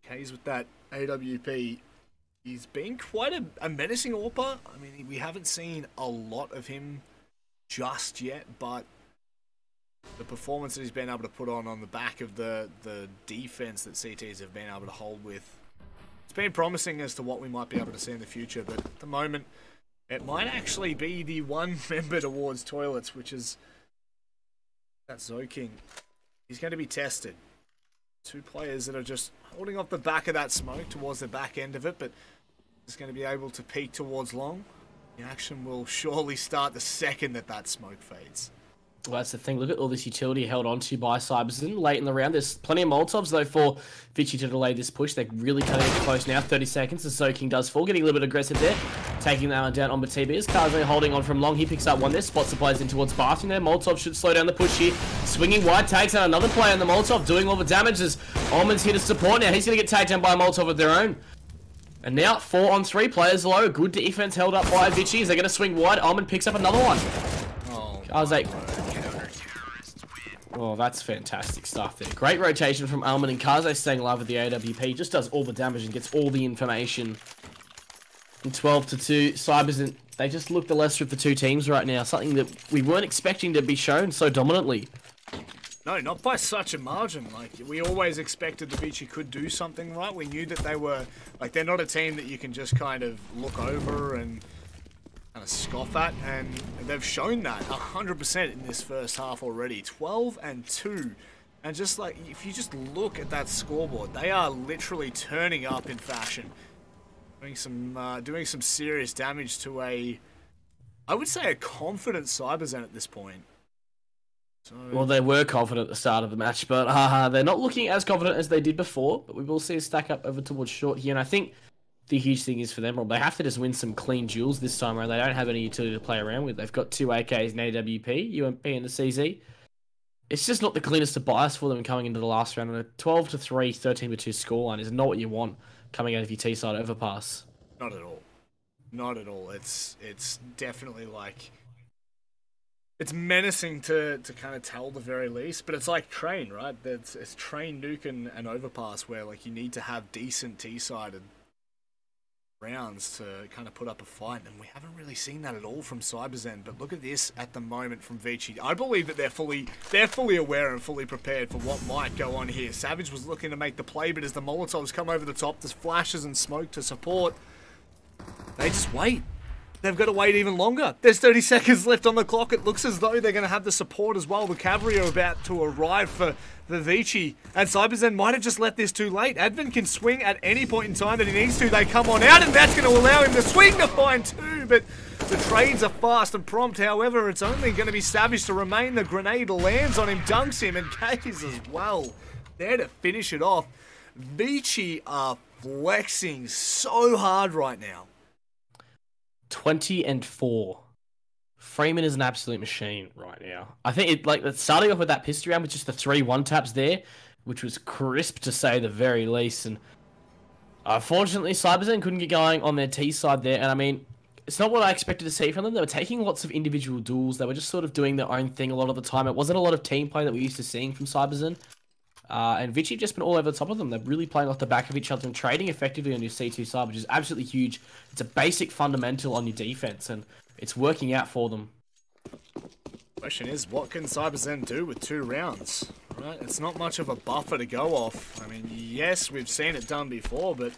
Kays with that AWP. He's been quite a menacing AWPer. I mean, we haven't seen a lot of him just yet, but the performance that he's been able to put on the back of the defense that CTs have been able to hold with, it's been promising as to what we might be able to see in the future, but at the moment, it might actually be the one member towards toilets, which is that Zoking. He's going to be tested. Two players that are just holding off the back of that smoke towards the back end of it, but is going to be able to peek towards long. The action will surely start the second that smoke fades. Well, that's the thing. Look at all this utility held onto by CyberZen late in the round. There's plenty of Molotovs, though, for ViCi to delay this push. They're really cutting it close now. 30 seconds. The Soaking does fall. Getting a little bit aggressive there. Taking that one down on BTB. CyberZen holding on from long. He picks up one there. Spots the players in towards Barton there. Molotov should slow down the push here. Swinging wide. Takes out another player on the Molotov. Doing all the damage as Almond's here to support now. He's going to get tagged down by a Molotov of their own. And now 4-on-3 players low. Good defense held up by ViCi. They're going to swing wide. Almond picks up another one. I was like... Oh, that's fantastic stuff there. Great rotation from Almond, and Kaze staying alive with the AWP. Just does all the damage and gets all the information. And 12-2, CyberZen, they just look the lesser of the two teams right now. Something that we weren't expecting to be shown so dominantly. No, not by such a margin. Like, we always expected the ViCi could do something right. We knew that they were, like, they're not a team that you can just kind of look over and kind of scoff at, and they've shown that 100% in this first half already. 12-2, and just like, if you just look at that scoreboard, they are literally turning up in fashion, doing some serious damage to I would say a confident CyberZen at this point. So... Well, they were confident at the start of the match, but they're not looking as confident as they did before. But we will see a stack up over towards short here, and I think the huge thing is for them, they have to just win some clean duels this time around. They don't have any utility to play around with. They've got two AKs and AWP, UMP and the CZ. It's just not the cleanest of bias for them coming into the last round. And a 12-3, 13-2 scoreline is not what you want coming out of your T-side overpass. Not at all. Not at all. It's definitely like... It's menacing to kind of tell the very least, but it's like Train, right? It's Train, Nuke, and Overpass, where like you need to have decent T-sided rounds to kind of put up a fight, and we haven't really seen that at all from CyberZen. But look at this at the moment from ViCi. I believe that they're fully aware and fully prepared for what might go on here. Savage was looking to make the play, but as the Molotovs come over the top, there's flashes and smoke to support. They just wait. They've got to wait even longer. There's 30 seconds left on the clock. It looks as though they're going to have the support as well. The cavalry are about to arrive for the ViCi, and CyberZen might have just left this too late. Advent can swing at any point in time that he needs to. They come on out, and that's going to allow him to swing to find two, but the trades are fast and prompt. However, it's only going to be Savage to remain. The grenade lands on him, dunks him, and Kaze as well. There to finish it off. ViCi are flexing so hard right now. 20-4. Freeman is an absolute machine right now. I think starting off with that pistol round with just the 3 1-taps there, which was crisp to say the very least. And unfortunately, CyberZen couldn't get going on their T side there. And I mean, it's not what I expected to see from them. They were taking lots of individual duels. They were just sort of doing their own thing a lot of the time. It wasn't a lot of team play that we're used to seeing from CyberZen. And ViCi have just been all over the top of them. They're really playing off the back of each other and trading effectively on your C2 side, which is absolutely huge. It's a basic fundamental on your defense, and it's working out for them. Question is, what can CyberZen do with 2 rounds? Right? It's not much of a buffer to go off. I mean, yes, we've seen it done before, but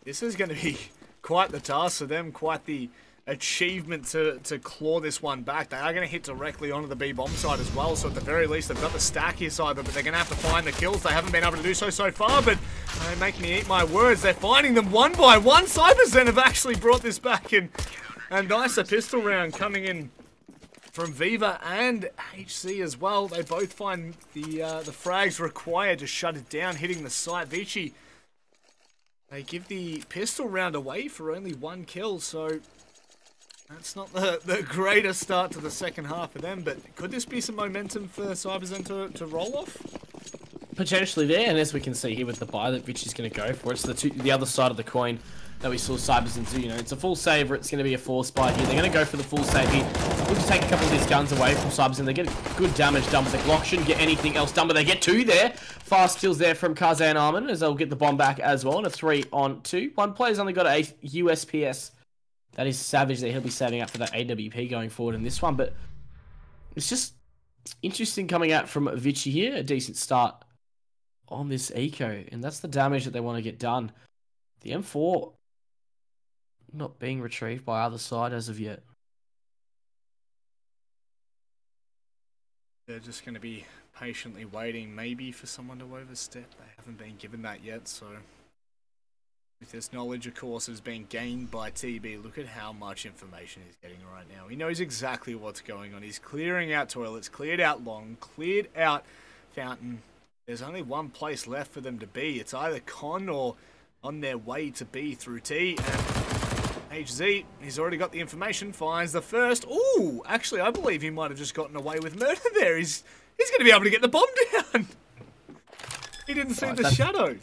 this is going to be quite the task for them, quite the achievement to claw this one back. They are going to hit directly onto the B-bomb side as well, so at the very least they've got the stack here, Cyber, but they're going to have to find the kills. They haven't been able to do so far, but they make me eat my words. They're finding them one by one. CyberZen have actually brought this back in, and nice, a pistol round coming in from Viva and HC as well. They both find the frags required to shut it down, hitting the site. ViCi, they give the pistol round away for only 1 kill, so that's not the greatest start to the second half for them, but could this be some momentum for CyberZen to roll off? Potentially there, and as we can see here with the buy that ViCi's going to go for, it's the other side of the coin that we saw CyberZen do. You know, it's a full save, or it's going to be a force buy here. They're going to go for the full save here. We'll just take a couple of these guns away from CyberZen. They get good damage done, but the Glock shouldn't get anything else done, but they get 2 there. Fast kills there from Kaze and Armin, as they'll get the bomb back as well, and a 3-on-2. One player's only got a USPS. That is Savage that he'll be saving up for that AWP going forward in this one. But it's just interesting coming out from ViCi here. A decent start on this eco. And that's the damage that they want to get done. The M4 not being retrieved by either side as of yet. They're just going to be patiently waiting, maybe for someone to overstep. They haven't been given that yet, so with this knowledge, of course, has been gained by TB. Look at how much information he's getting right now. He knows exactly what's going on. He's clearing out toilets, cleared out long, cleared out fountain. There's only one place left for them to be. It's either Con or on their way to B through T. And HZ, he's already got the information, finds the first. Ooh, actually, I believe he might have just gotten away with murder there. He's going to be able to get the bomb down. He didn't see the shadow.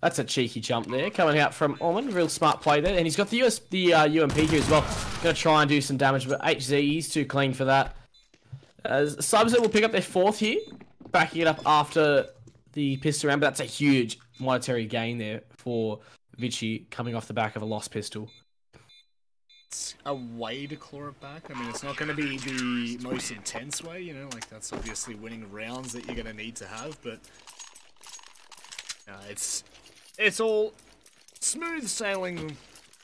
That's a cheeky jump there, coming out from Orman. Real smart play there. And he's got the UMP here as well. Going to try and do some damage, but HZ, he's too clean for that. CyberZen will pick up their 4th here, backing it up after the pistol round, but that's a huge monetary gain there for ViCi coming off the back of a lost pistol. It's a way to claw it back. I mean, it's not going to be the most intense way, you know, like that's obviously winning rounds that you're going to need to have, but it's all smooth sailing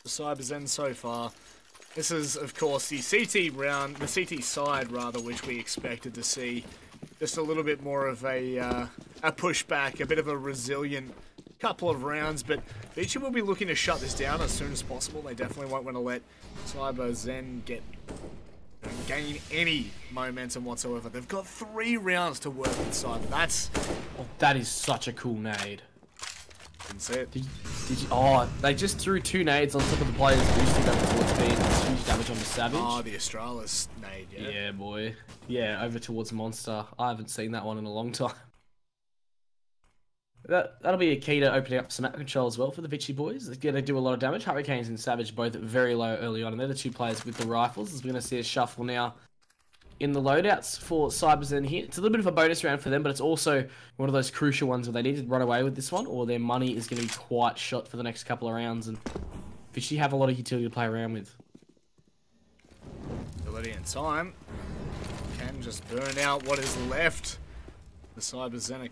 for CyberZen so far. This is, of course, the CT round, the CT side rather, which we expected to see just a little bit more of a pushback, a bit of a resilient couple of rounds, but ViCi will be looking to shut this down as soon as possible. They definitely won't want to let CyberZen gain any momentum whatsoever. They've got 3 rounds to work with Cyber. That is such a cool nade. Didn't see it. Did you, oh, they just threw 2 nades on top of the players boosting over towards B. It's huge damage on the Savage. Oh, the Astralis nade, yeah. Yeah, boy. Yeah, over towards Monster. I haven't seen that one in a long time. That'll be a key to opening up some map control as well for the ViCi boys. They're going to do a lot of damage. Hurricanes and Savage both very low early on, and they're the 2 players with the rifles. As we're going to see a shuffle now in the loadouts for CyberZen here. It's a little bit of a bonus round for them, but it's also one of those crucial ones where they need to run away with this one, or their money is going to be quite shot for the next couple of rounds, and ViCi have a lot of utility to play around with. Ability and time can just burn out what is left. The CyberZen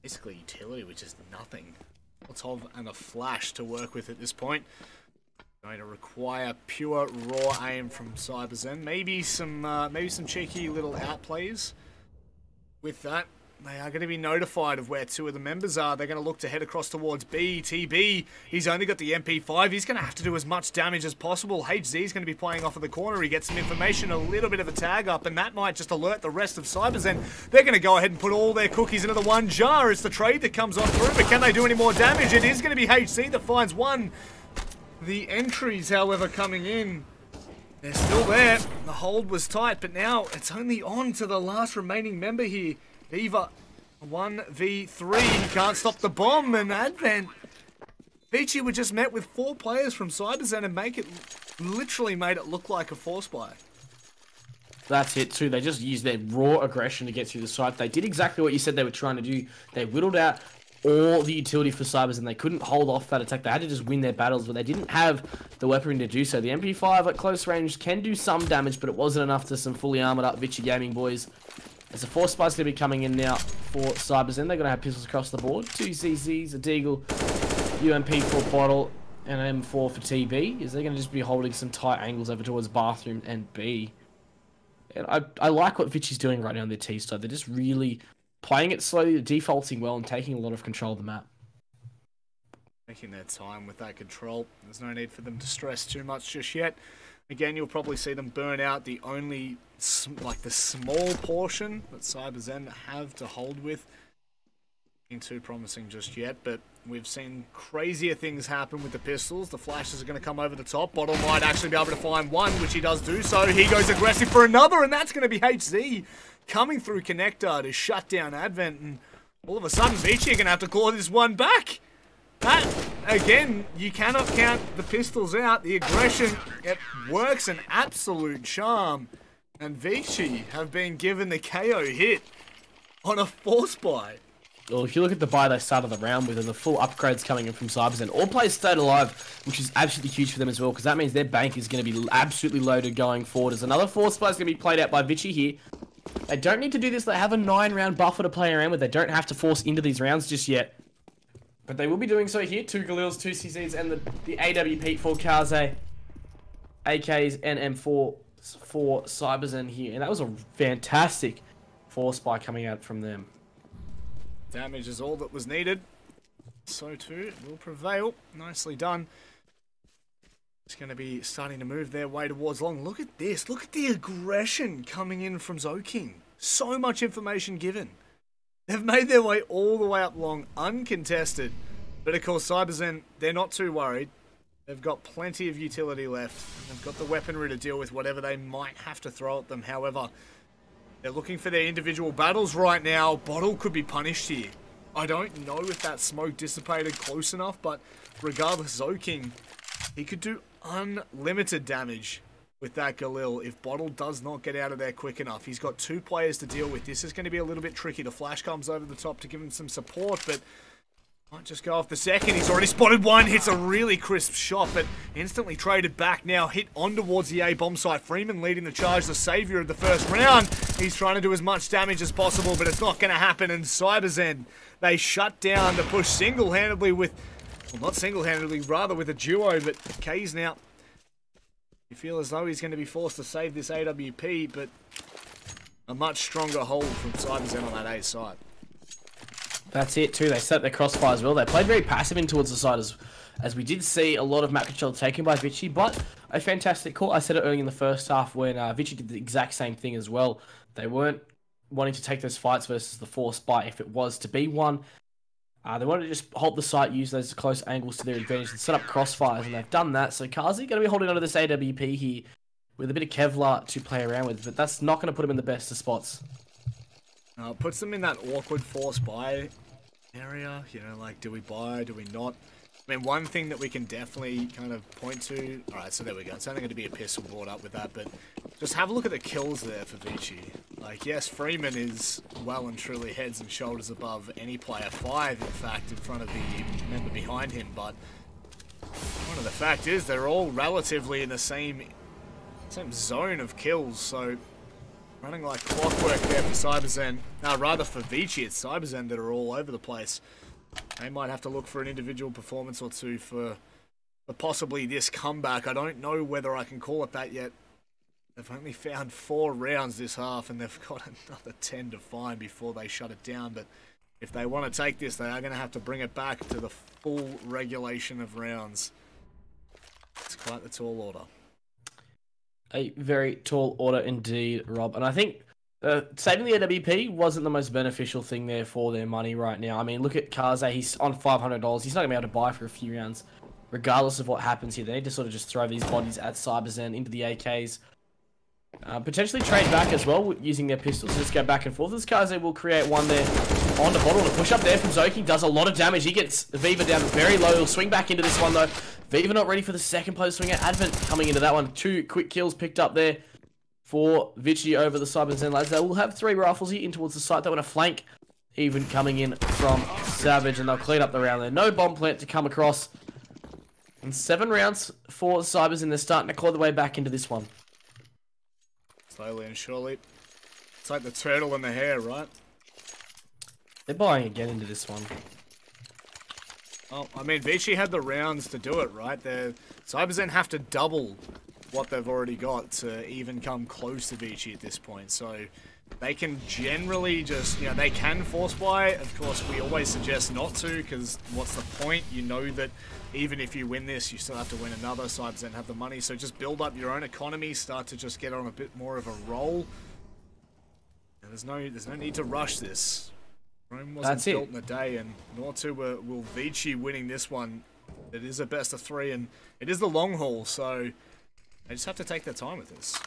basically utility, which is nothing. Lots of and a flash to work with at this point. Going to require pure raw aim from CyberZen. Maybe some cheeky little outplays with that. They are going to be notified of where 2 of the members are. They're going to look to head across towards B. TB, he's only got the MP5. He's going to have to do as much damage as possible. HZ is going to be playing off of the corner. He gets some information, a little bit of a tag up, and that might just alert the rest of CyberZen. They're going to go ahead and put all their cookies into the one jar. It's the trade that comes on through, but can they do any more damage? It is going to be HZ that finds one. The entries, however, coming in, they're still there. The hold was tight, but now it's only on to the last remaining member here. Viva 1v3, he can't stop the bomb, and Advent. ViCi were just met with 4 players from CyberZen and literally made it look like a force buy. That's it too. They just used their raw aggression to get through the site. They did exactly what you said they were trying to do. They whittled out all the utility for CyberZen. They couldn't hold off that attack. They had to just win their battles, but they didn't have the weaponry to do so. The MP5 at close range can do some damage, but it wasn't enough to some fully armored up ViCi gaming boys. As a 4 spy's going to be coming in now for CyberZen. They're going to have pistols across the board. 2 CZs, a Deagle, UMP for Bottle, and an M4 for TB. Is they're going to just be holding some tight angles over towards Bathroom and B. And I like what ViCi's doing right now on their T side. They're just really playing it slowly, defaulting well, and taking a lot of control of the map. Taking their time with that control. There's no need for them to stress too much just yet. Again, you'll probably see them burn out the only, like the small portion that CyberZen have to hold with. Nothing too promising just yet, but we've seen crazier things happen with the pistols. The flashes are going to come over the top. Bottle might actually be able to find one, which he does do so. He goes aggressive for another, and that's going to be HZ coming through Connector to shut down Advent, and all of a sudden ViCi are going to have to claw this one back. That, again, you cannot count the pistols out. The aggression, it works an absolute charm. And ViCi have been given the KO hit on a force buy. Well, if you look at the buy they started the round with and the full upgrades coming in from CyberZen, all players stayed alive, which is absolutely huge for them as well, because that means their bank is going to be absolutely loaded going forward. As another force buy is going to be played out by ViCi here. They don't need to do this. They have a 9-round buffer to play around with. They don't have to force into these rounds just yet. But they will be doing so here. 2 Galils, 2 CZs, and the AWP for Kaze, AKs, and M4 for CyberZen here. And that was a fantastic force by coming out from them. Damage is all that was needed. So too will prevail. Nicely done. It's going to be starting to move their way towards long. Look at this. Look at the aggression coming in from Zoking. So much information given. They've made their way all the way up long, uncontested. But of course, CyberZen, they're not too worried. They've got plenty of utility left. They've got the weaponry to deal with whatever they might have to throw at them. However, they're looking for their individual battles right now. Bottle could be punished here. I don't know if that smoke dissipated close enough, but regardless, Zoking, he could do unlimited damage with that Galil if Bottle does not get out of there quick enough. He's got 2 players to deal with. This is going to be a little bit tricky. The flash comes over the top to give him some support, but might just go off the second. He's already spotted one. Hits a really crisp shot, but instantly traded back now. Hit on towards the A bomb site. Freeman leading the charge, the savior of the first round. He's trying to do as much damage as possible, but it's not going to happen. And CyberZen, they shut down the push single-handedly with, well, not single-handedly, rather with a duo, but K's now, you feel as though he's going to be forced to save this AWP, but a much stronger hold from CyberZen on that A side. That's it too. They set their crossfire as well. They played very passive in towards the side as we did see a lot of map control taken by ViCi, but a fantastic call. I said it early in the first half when ViCi did the exact same thing as well. They weren't wanting to take those fights versus the force bite if it was to be one. They wanted to just hold the site, use those close angles to their advantage and set up crossfires, and they've done that. So Kazi going to be holding onto this AWP here with a bit of Kevlar to play around with, but that's not going to put him in the best of spots. Puts them in that awkward force buy area, you know, like, do we buy, do we not? I mean, one thing that we can definitely kind of point to, alright, so there we go, it's only going to be a pistol brought up with that, but just have a look at the kills there for ViCi. Like, yes, Freeman is well and truly heads and shoulders above any player, 5 in fact, in front of the member behind him, but one of the fact is they're all relatively in the same zone of kills, so running like clockwork there for CyberZen. Rather for ViCi, it's CyberZen that are all over the place. They might have to look for an individual performance or two for possibly this comeback. I don't know whether I can call it that yet. They've only found 4 rounds this half, and they've got another 10 to find before they shut it down. But if they want to take this, they are going to have to bring it back to the full regulation of rounds. It's quite the tall order. A very tall order indeed, Rob. And I think saving the AWP wasn't the most beneficial thing there for their money right now. I mean, look at Kaze. He's on $500. He's not going to be able to buy for a few rounds, regardless of what happens here. They need to sort of just throw these bodies at CyberZen into the AKs. Potentially trade back as well using their pistols. Just go back and forth. This Kaze will create one there on the bottle. And a push up there from Zoking does a lot of damage. He gets Viva down very low. He'll swing back into this one though. Viva not ready for the second post swinger. Advent coming into that one. 2 quick kills picked up there for ViCi over the CyberZen lads. They will have 3 rifles here in towards the site. They want to flank even coming in from Savage, and they'll clean up the round there. No bomb plant to come across. And 7 rounds for CyberZen. They're starting to claw their way back into this one. Slowly and surely. It's like the turtle in the hare, right? They're buying again into this one. Oh, I mean, ViCi had the rounds to do it, right? CyberZen have to double what they've already got to even come close to ViCi at this point. So they can generally just, you know, they can force buy. Of course, we always suggest not to, because what's the point? You know that even if you win this, you still have to win another. CyberZen have the money, so just build up your own economy, start to just get on a bit more of a roll. And there's no need to rush this. Rome wasn't built in a day, and nor too will ViCi winning this one. It is a best of 3, and it is the long haul, so they just have to take their time with this.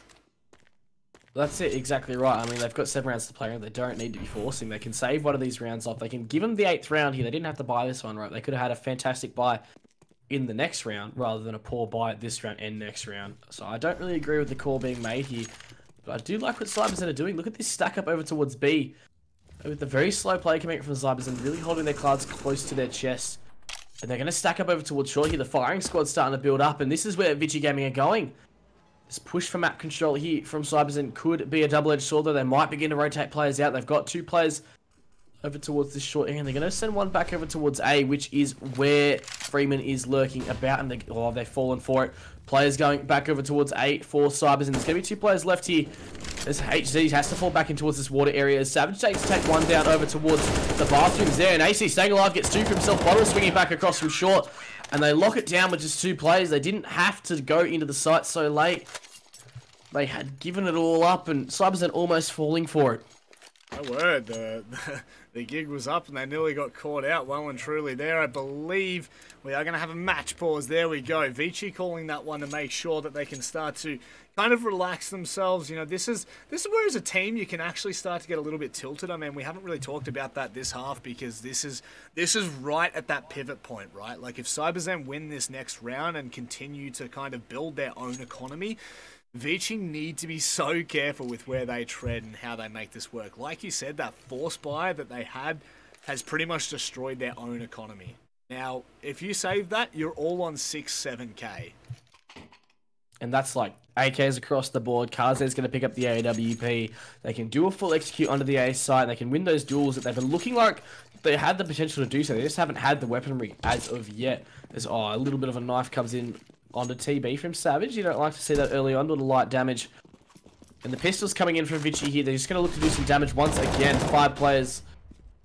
That's it, exactly right. I mean, they've got 7 rounds to play around. They don't need to be forcing. They can save one of these rounds off. They can give them the 8th round here. They didn't have to buy this one, right? They could have had a fantastic buy in the next round rather than a poor buy this round and next round. So I don't really agree with the call being made here. But I do like what CyberZen are doing. Look at this stack up over towards B. With the very slow play coming from CyberZen, really holding their cards close to their chest. And they're going to stack up over towards short here. The firing squad's starting to build up, and this is where ViCi Gaming are going. This push for map control here from CyberZen could be a double-edged sword, though. They might begin to rotate players out. They've got 2 players over towards this short area, and they're going to send one back over towards A, which is where Freeman is lurking about, and they've fallen for it. Players going back over towards A for CyberZen, and there's going to be 2 players left here. As HZ has to fall back in towards this water area, as Savage takes to take one down over towards the bathrooms there, and AC staying alive gets 2 for himself. Bottle swinging back across from short, and they lock it down with just 2 players. They didn't have to go into the site so late. They had given it all up, and CyberZen almost falling for it. My word, the gig was up and they nearly got caught out well and truly there. I believe we are going to have a match pause. There we go. ViCi calling that one to make sure that they can start to kind of relax themselves. You know, this is where as a team you can actually start to get a little bit tilted. I mean, we haven't really talked about that this half because this is right at that pivot point, right? Like if CyberZen win this next round and continue to kind of build their own economy, ViCi need to be so careful with where they tread and how they make this work. Like you said, that force buy that they had has pretty much destroyed their own economy. Now, if you save that, you're all on 6-7k. And that's like AKs across the board. Kaze's going to pick up the AWP. They can do a full execute onto the A site. They can win those duels that they've been looking like they had the potential to do so. They just haven't had the weaponry as of yet. There's a little bit of a knife comes in onto TB from Savage. You don't like to see that early on, little light damage. And the pistol's coming in from ViCi here. They're just going to look to do some damage once again. 5 players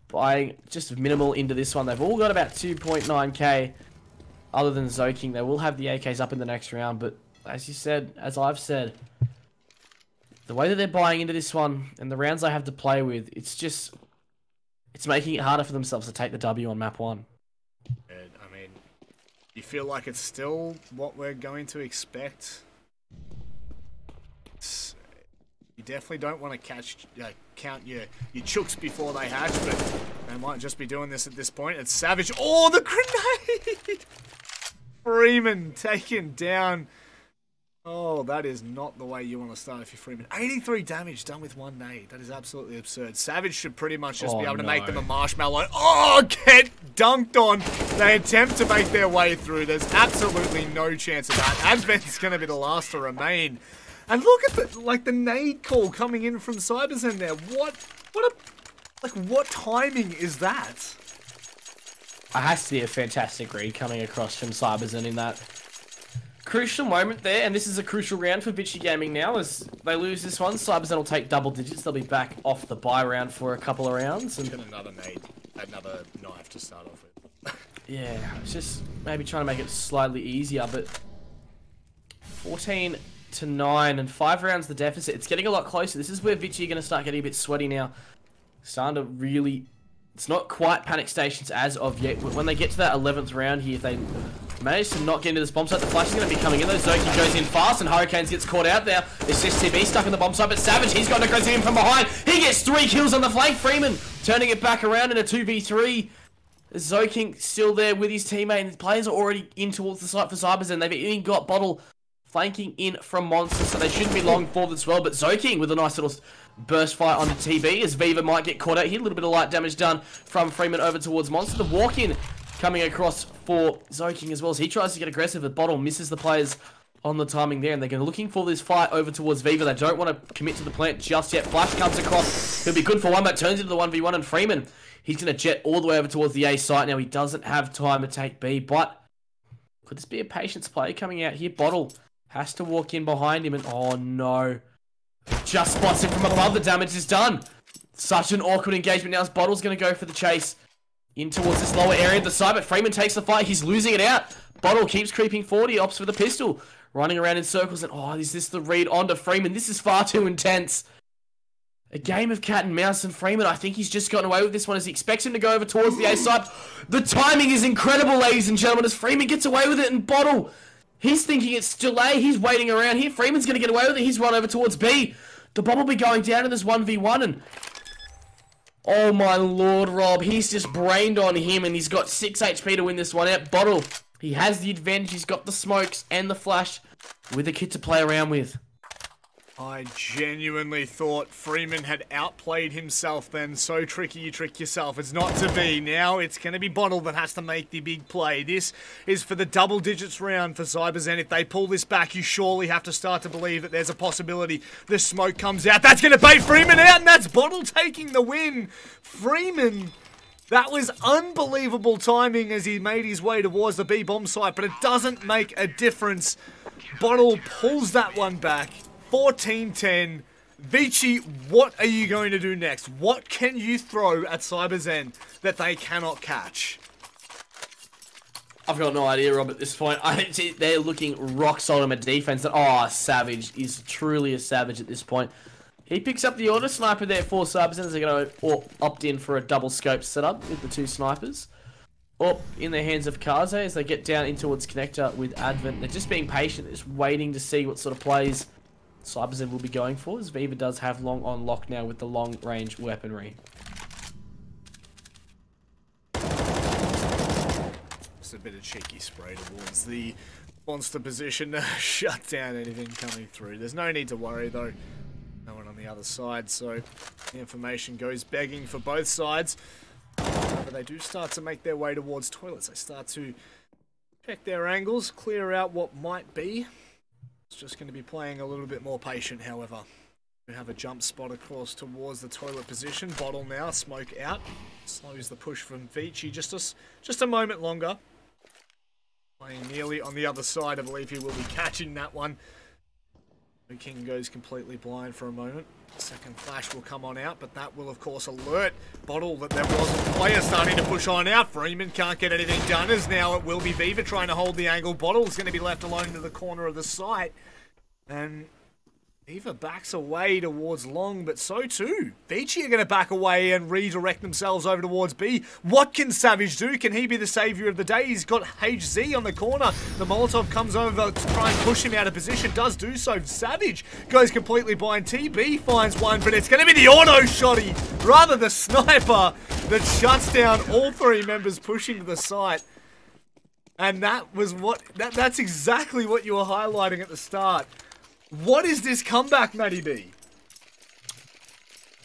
buying just minimal into this one. They've all got about 2.9k other than Zoking. They will have the AKs up in the next round, but as you said, as I've said, the way that they're buying into this one and the rounds they have to play with, it's making it harder for themselves to take the W on map 1. You feel like it's still what we're going to expect? You definitely don't want to count your chooks before they hatch, but they might just be doing this at this point. It's Savage. Oh, the grenade! Freeman taken down. Oh, that is not the way you want to start if you're Freeman. 83 damage done with 1 nade. That is absolutely absurd. Savage should pretty much just be able to make them a marshmallow. Oh, get dunked on. They attempt to make their way through. There's absolutely no chance of that. Advent's going to be the last to remain. And look at the nade call coming in from CyberZen there. What timing is that? It has to be a fantastic read coming across from CyberZen in that crucial moment there, and this is a crucial round for ViCi Gaming now. As they lose this one, CyberZen will take double digits. They'll be back off the bye round for a couple of rounds. And another nade, another knife to start off with. Yeah, it's just maybe trying to make it slightly easier, but 14-9 and 5 rounds the deficit. It's getting a lot closer. This is where ViCi are going to start getting a bit sweaty now. Starting to really... It's not quite panic stations as of yet, but when they get to that 11th round here, if they manage to not get into this bomb site, the flash is going to be coming in. Though Zoki goes in fast and Hurricanes gets caught out there. It's just TB stuck in the bomb site, but Savage, he's got to go in from behind. He gets 3 kills on the flank. Freeman turning it back around in a 2v3. Zoking still there with his teammate, and the players are already in towards the site for CyberZen. They've even got Bottle flanking in from Monster, so they shouldn't be long forward as well. But Zoking with a nice little burst fire onto TB as Viva might get caught out here. A little bit of light damage done from Freeman over towards Monster. The walk-in coming across for Zoking as well as he tries to get aggressive, but Bottle misses the players on the timing there, and they're looking for this fight over towards Viva. They don't want to commit to the plant just yet. Flash comes across. He'll be good for one, but turns into the 1v1, and Freeman, he's going to jet all the way over towards the A site. Now he doesn't have time to take B, but could this be a patience play coming out here? Bottle has to walk in behind him, and oh no. Just spots him from above. The damage is done. Such an awkward engagement now as Bottle's going to go for the chase in towards this lower area of the side, but Freeman takes the fight. He's losing it out. Bottle keeps creeping forward. He opts for the pistol. Running around in circles, and oh, is this the read onto Freeman? This is far too intense. A game of cat and mouse, and Freeman, I think he's just gotten away with this one as he expects him to go over towards the A side. The timing is incredible, ladies and gentlemen, as Freeman gets away with it, and Bottle, he's thinking it's delay. He's waiting around here. Freeman's going to get away with it. He's run over towards B. The bomb will be going down in this 1v1, and oh my lord, Rob, he's just brained on him, and he's got 6 HP to win this one out. Bottle, he has the advantage. He's got the smokes and the flash with a kit to play around with. I genuinely thought Freeman had outplayed himself then. So tricky, you trick yourself. It's not to be. Now it's going to be Bottle that has to make the big play. This is for the double digits round for CyberZen. If they pull this back, you surely have to start to believe that there's a possibility the smoke comes out. That's going to bait Freeman out, and that's Bottle taking the win. Freeman... That was unbelievable timing as he made his way towards the B-bomb site, but it doesn't make a difference. Bottle pulls that one back. 14-10. ViCi, what are you going to do next? What can you throw at CyberZen that they cannot catch? I've got no idea, Rob, at this point. They're looking rock solid at defense. Oh, Savage is truly a savage at this point. He picks up the auto sniper there for CyberZen. They're going to opt in for a double scope setup with the two snipers. Up in the hands of Kaze as they get down in towards connector with Advent. They're just being patient, just waiting to see what sort of plays CyberZen will be going for, as Viva does have long on lock now with the long range weaponry. Just a bit of cheeky spray towards the monster position to shut down anything coming through. There's no need to worry though. No one on the other side, so the information goes begging for both sides. But they do start to make their way towards toilets. They start to check their angles, clear out what might be. It's just going to be playing a little bit more patient, however. We have a jump spot across towards the toilet position. Bottle now, smoke out. Slows the push from ViCi just a moment longer. Playing nearly on the other side. I believe he will be catching that one. King goes completely blind for a moment. Second flash will come on out, but that will of course alert Bottle that there was a player starting to push on out. Freeman can't get anything done, as now it will be Viva trying to hold the angle. Bottle is going to be left alone to the corner of the site, and Viva backs away towards long, but so too ViCi are going to back away and redirect themselves over towards B. What can Savage do? Can he be the saviour of the day? He's got HZ on the corner. The Molotov comes over to try and push him out of position. Does do so. Savage goes completely blind. TB finds one, but it's going to be the auto shotty, rather the sniper, that shuts down all three members pushing to the site. And that was that's exactly what you were highlighting at the start. What is this comeback, Matty B?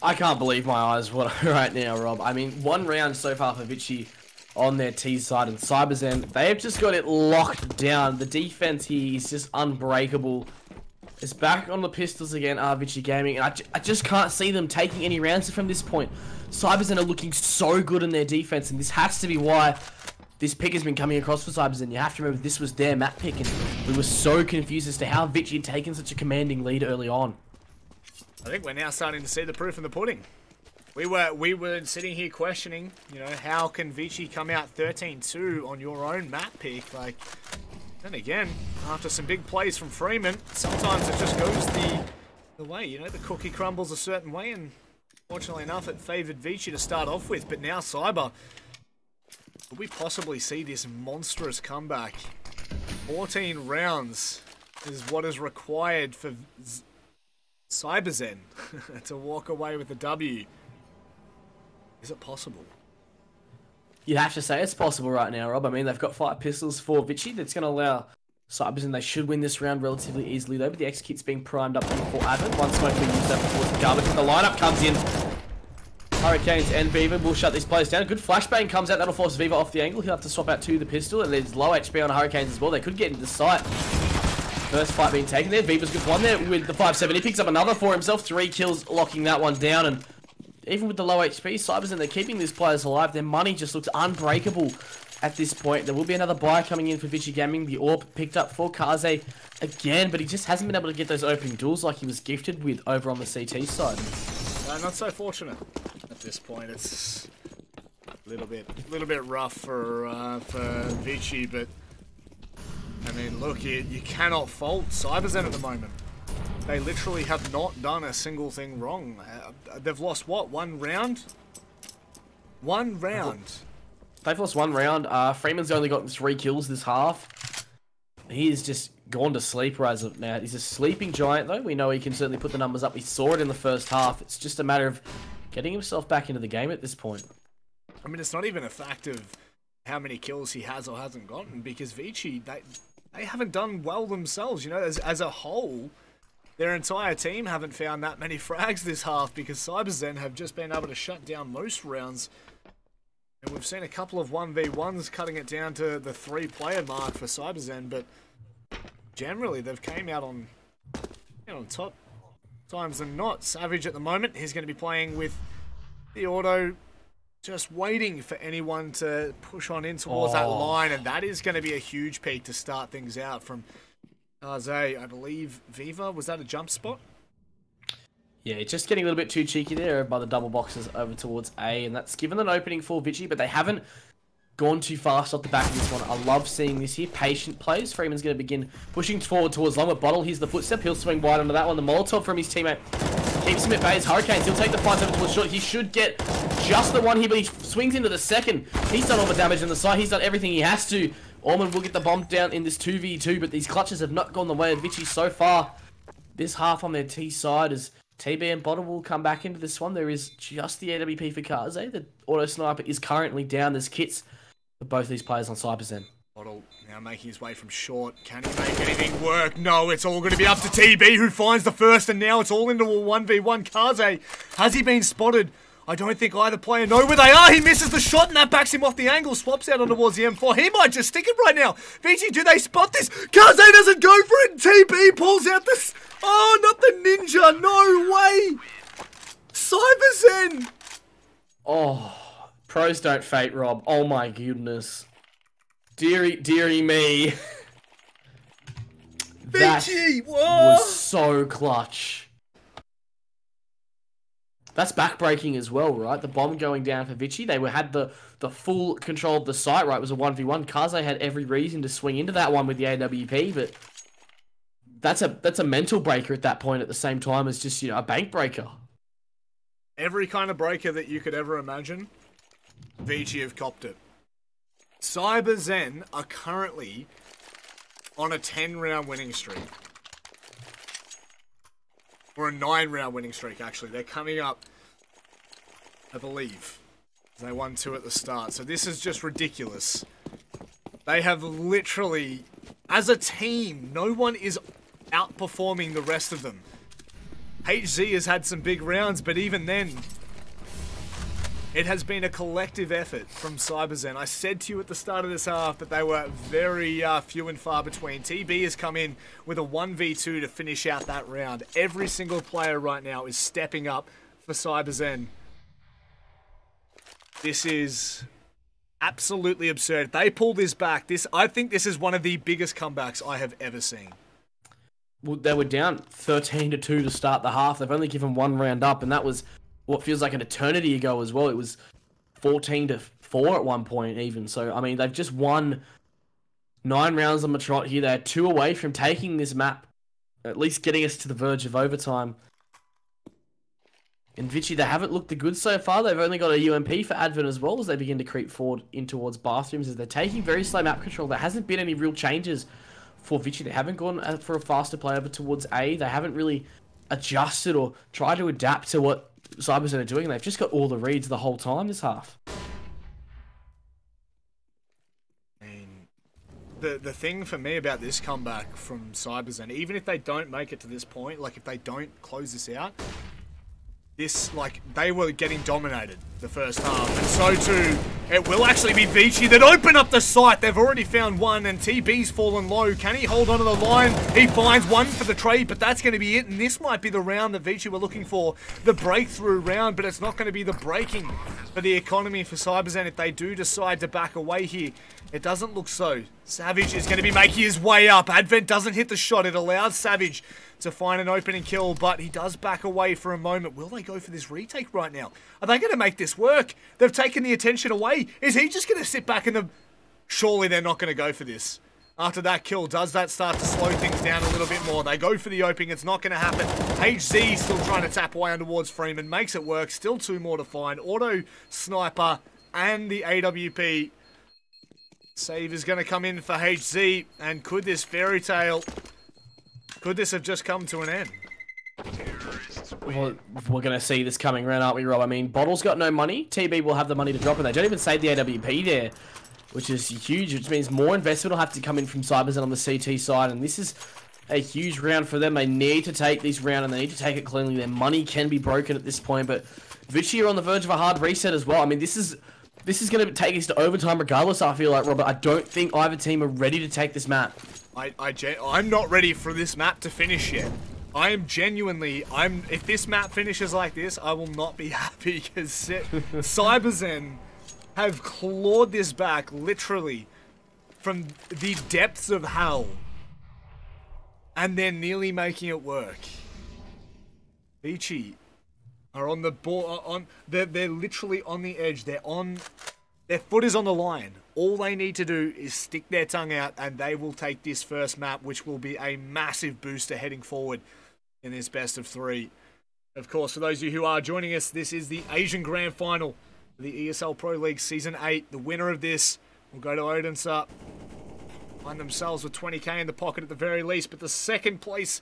I can't believe my eyes right now, Rob. I mean, one round so far for ViCi on their T side, and CyberZen, they've just got it locked down. The defense here is just unbreakable. It's back on the pistols again, ViCi Gaming, and I just can't see them taking any rounds from this point. CyberZen are looking so good in their defense, and this has to be why this pick has been coming across for CyberZen. You have to remember this was their map pick, and we were so confused as to how ViCi had taken such a commanding lead early on. I think we're now starting to see the proof in the pudding. We were sitting here questioning, you know, how can ViCi come out 13-2 on your own map pick? Like, then again, after some big plays from Freeman, sometimes it just goes the way, you know, the cookie crumbles a certain way, and fortunately enough, it favoured ViCi to start off with, but now Cyber. Could we possibly see this monstrous comeback? 14 rounds is what is required for CyberZen to walk away with the W. Is it possible? You'd have to say it's possible right now, Rob. I mean, they've got 5 pistols for ViCi. That's going to allow CyberZen. They should win this round relatively easily, though. But the X-Kit's being primed up for Advent. One smoke will use that towards the garbage. And the lineup comes in. Hurricanes and Viva will shut these players down. Good flashbang comes out. That'll force Viva off the angle. He'll have to swap out to the pistol. And there's low HP on Hurricanes as well. They could get into the site. First fight being taken there. Viva's good one there with the 5-7. He picks up another for himself. 3 kills, locking that one down. And even with the low HP, CyberZen, they're keeping these players alive. Their money just looks unbreakable at this point. There will be another buy coming in for ViCi Gaming. The AWP picked up for Kaze again, but he just hasn't been able to get those opening duels like he was gifted with over on the CT side. Not so fortunate at this point. It's a little bit rough for ViCi, but I mean, look, you cannot fault CyberZen at the moment. They literally have not done a single thing wrong. They've lost what? 1 round? 1 round. They've lost 1 round. Freeman's only gotten 3 kills this half. He is just gone to sleep as of now. He's a sleeping giant, though. We know he can certainly put the numbers up. We saw it in the first half. It's just a matter of getting himself back into the game at this point. I mean, it's not even a fact of how many kills he has or hasn't gotten, because ViCi, they haven't done well themselves. You know, as a whole, their entire team haven't found that many frags this half because CyberZen have just been able to shut down most rounds. And we've seen a couple of 1v1s cutting it down to the 3-player mark for CyberZen, but generally they've came out on top times than not. Savage at the moment, he's going to be playing with the auto, just waiting for anyone to push on in towards that line, and that is going to be a huge peak to start things out from Arze. I believe Viva, was that a jump spot? Yeah, it's just getting a little bit too cheeky there by the double boxes over towards A, and that's given an opening for ViCi, but they haven't gone too fast off the back of this one. I love seeing this here. Patient plays. Freeman's going to begin pushing forward towards long, but Bottle, here's the footstep. He'll swing wide onto that one. The Molotov from his teammate keeps him at bay. As Hurricanes, he'll take the fight over towards short. He should get just the one here, but he swings into the second. He's done all the damage on the side. He's done everything he has to. Ormond will get the bomb down in this 2v2, but these clutches have not gone the way of ViCi so far. This half on their T side is TB and Bottle will come back into this one. There is just the AWP for Karze. The auto sniper is currently down. There's kits for both these players on CyberZen. Bottle now making his way from short. Can he make anything work? No, it's all going to be up to TB, who finds the first, and now it's all into a 1v1. Karze, has he been spotted? I don't think either player know where they are. He misses the shot, and that backs him off the angle. Swaps out on towards the M4. He might just stick it right now. ViCi, do they spot this? Karze doesn't go for it. TB pulls out this. Oh, not the ninja. No way. CyberZen. Oh, pros don't fate, Rob. Oh my goodness. Deary me. That ViCi, was so clutch. That's backbreaking as well, right? The bomb going down for ViCi. They had the full control of the site, right? It was a 1v1. Karze had every reason to swing into that one with the AWP, but that's a mental breaker at that point at the same time as just, a bank breaker. Every kind of breaker that you could ever imagine, ViCi have copped it. CyberZen are currently on a 10-round winning streak. Or a 9-round winning streak, actually. They're coming up, I believe. They won 2 at the start. So this is just ridiculous. They have literally, as a team, no one is outperforming the rest of them. HZ has had some big rounds, but even then, it has been a collective effort from CyberZen. I said to you at the start of this half that they were very few and far between. TB has come in with a 1v2 to finish out that round. Every single player right now is stepping up for CyberZen. This is absolutely absurd. If they pull this back, I think this is one of the biggest comebacks I have ever seen. Well, they were down 13-2 to start the half. They've only given 1 round up, and that was what feels like an eternity ago as well. It was 14-4 at one point even. So, I mean, they've just won 9 rounds on the trot here. They're 2 away from taking this map, at least getting us to the verge of overtime. And ViCi, they haven't looked the good so far. They've only got a UMP for Advent as well as they begin to creep forward in towards bathrooms as they're taking very slow map control. There hasn't been any real changes for ViCi. They haven't gone for a faster play over towards A. They haven't really adjusted or tried to adapt to what CyberZen are doing. They've just got all the reads the whole time this half. The thing for me about this comeback from CyberZen, even if they don't make it to this point, like if they don't close this out, they were getting dominated the first half, and so too, it will actually be ViCi that open up the site. They've already found one, and TB's fallen low. Can he hold onto the line? He finds one for the trade, but that's going to be it, and this might be the round that ViCi were looking for, the breakthrough round, but it's not going to be the breaking for the economy for CyberZen if they do decide to back away here. It doesn't look so. Savage is going to be making his way up. Advent doesn't hit the shot. It allows Savage to find an opening kill, but he does back away for a moment. Will they go for this retake right now? Are they going to make this work? They've taken the attention away. Is he just going to sit back in the... Surely they're not going to go for this. After that kill, does that start to slow things down a little bit more? They go for the opening. It's not going to happen. HZ still trying to tap away on towards Freeman. Makes it work. Still 2 more to find. Auto Sniper and the AWP. Save is going to come in for HZ. And could this fairy tale... Could this have just come to an end? Well, we're going to see this coming around, aren't we, Rob? I mean, Bottle's got no money. TB will have the money to drop, and they don't even save the AWP there, which is huge, which means more investment will have to come in from CyberZen on the CT side, and this is a huge round for them. They need to take this round, and they need to take it cleanly. Their money can be broken at this point, but ViCi are on the verge of a hard reset as well. I mean, this is going to take us to overtime regardless, I feel like, Robert. I don't think either team are ready to take this map. I'm not ready for this map to finish yet. I am genuinely, if this map finishes like this, I will not be happy, because CyberZen have clawed this back, literally, from the depths of hell. And they're nearly making it work. ViCi are on the ball, they're literally on the edge. Their foot is on the line. All they need to do is stick their tongue out, and they will take this first map, which will be a massive booster heading forward in this best of 3. Of course, for those of you who are joining us, this is the Asian Grand Final for the ESL Pro League Season 8. The winner of this will go to Odense, find themselves with 20k in the pocket at the very least, but the second place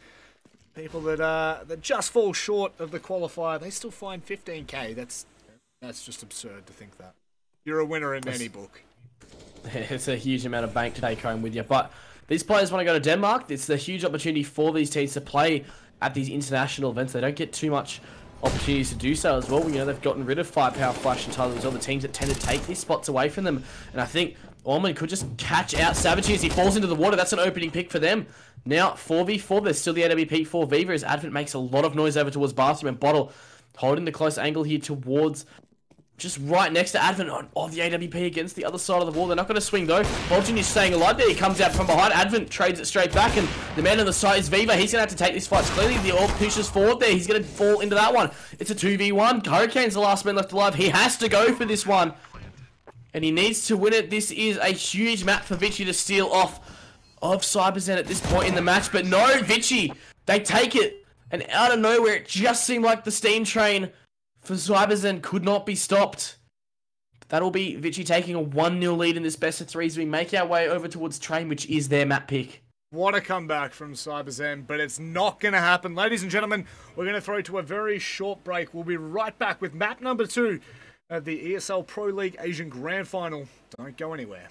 people that just fall short of the qualifier, they still find 15k. That's just absurd to think that. You're a winner in any book. It's a huge amount of bank to take home with you, but these players want to go to Denmark. It's a huge opportunity for these teams to play at these international events. They don't get too much opportunities to do so as well. You know, they've gotten rid of Firepower, Flash, and Tyler as well, the teams that tend to take these spots away from them. And I think Orman could just catch out Savage as he falls into the water. That's an opening pick for them. Now, 4v4, there's still the AWP for Viva as Advent makes a lot of noise over towards Bathroom, and Bottle holding the close angle here towards just right next to Advent of the AWP against the other side of the wall. They're not going to swing though. Bolton is staying alive there. He comes out from behind. Advent trades it straight back, and the man on the side is Viva. He's going to have to take this fight clearly. The orb pushes forward there. He's going to fall into that one. It's a 2v1. Hurricane's the last man left alive. He has to go for this one, and he needs to win it. This is a huge map for ViCi to steal off of CyberZen at this point in the match, but no, ViCi, they take it, and out of nowhere, it just seemed like the steam train for CyberZen could not be stopped. That'll be ViCi taking a 1-0 lead in this best of 3 as we make our way over towards Train, which is their map pick. What a comeback from CyberZen, but it's not going to happen. Ladies and gentlemen, we're going to throw to a very short break. We'll be right back with map number 2 of the ESL Pro League Asian Grand Final. Don't go anywhere.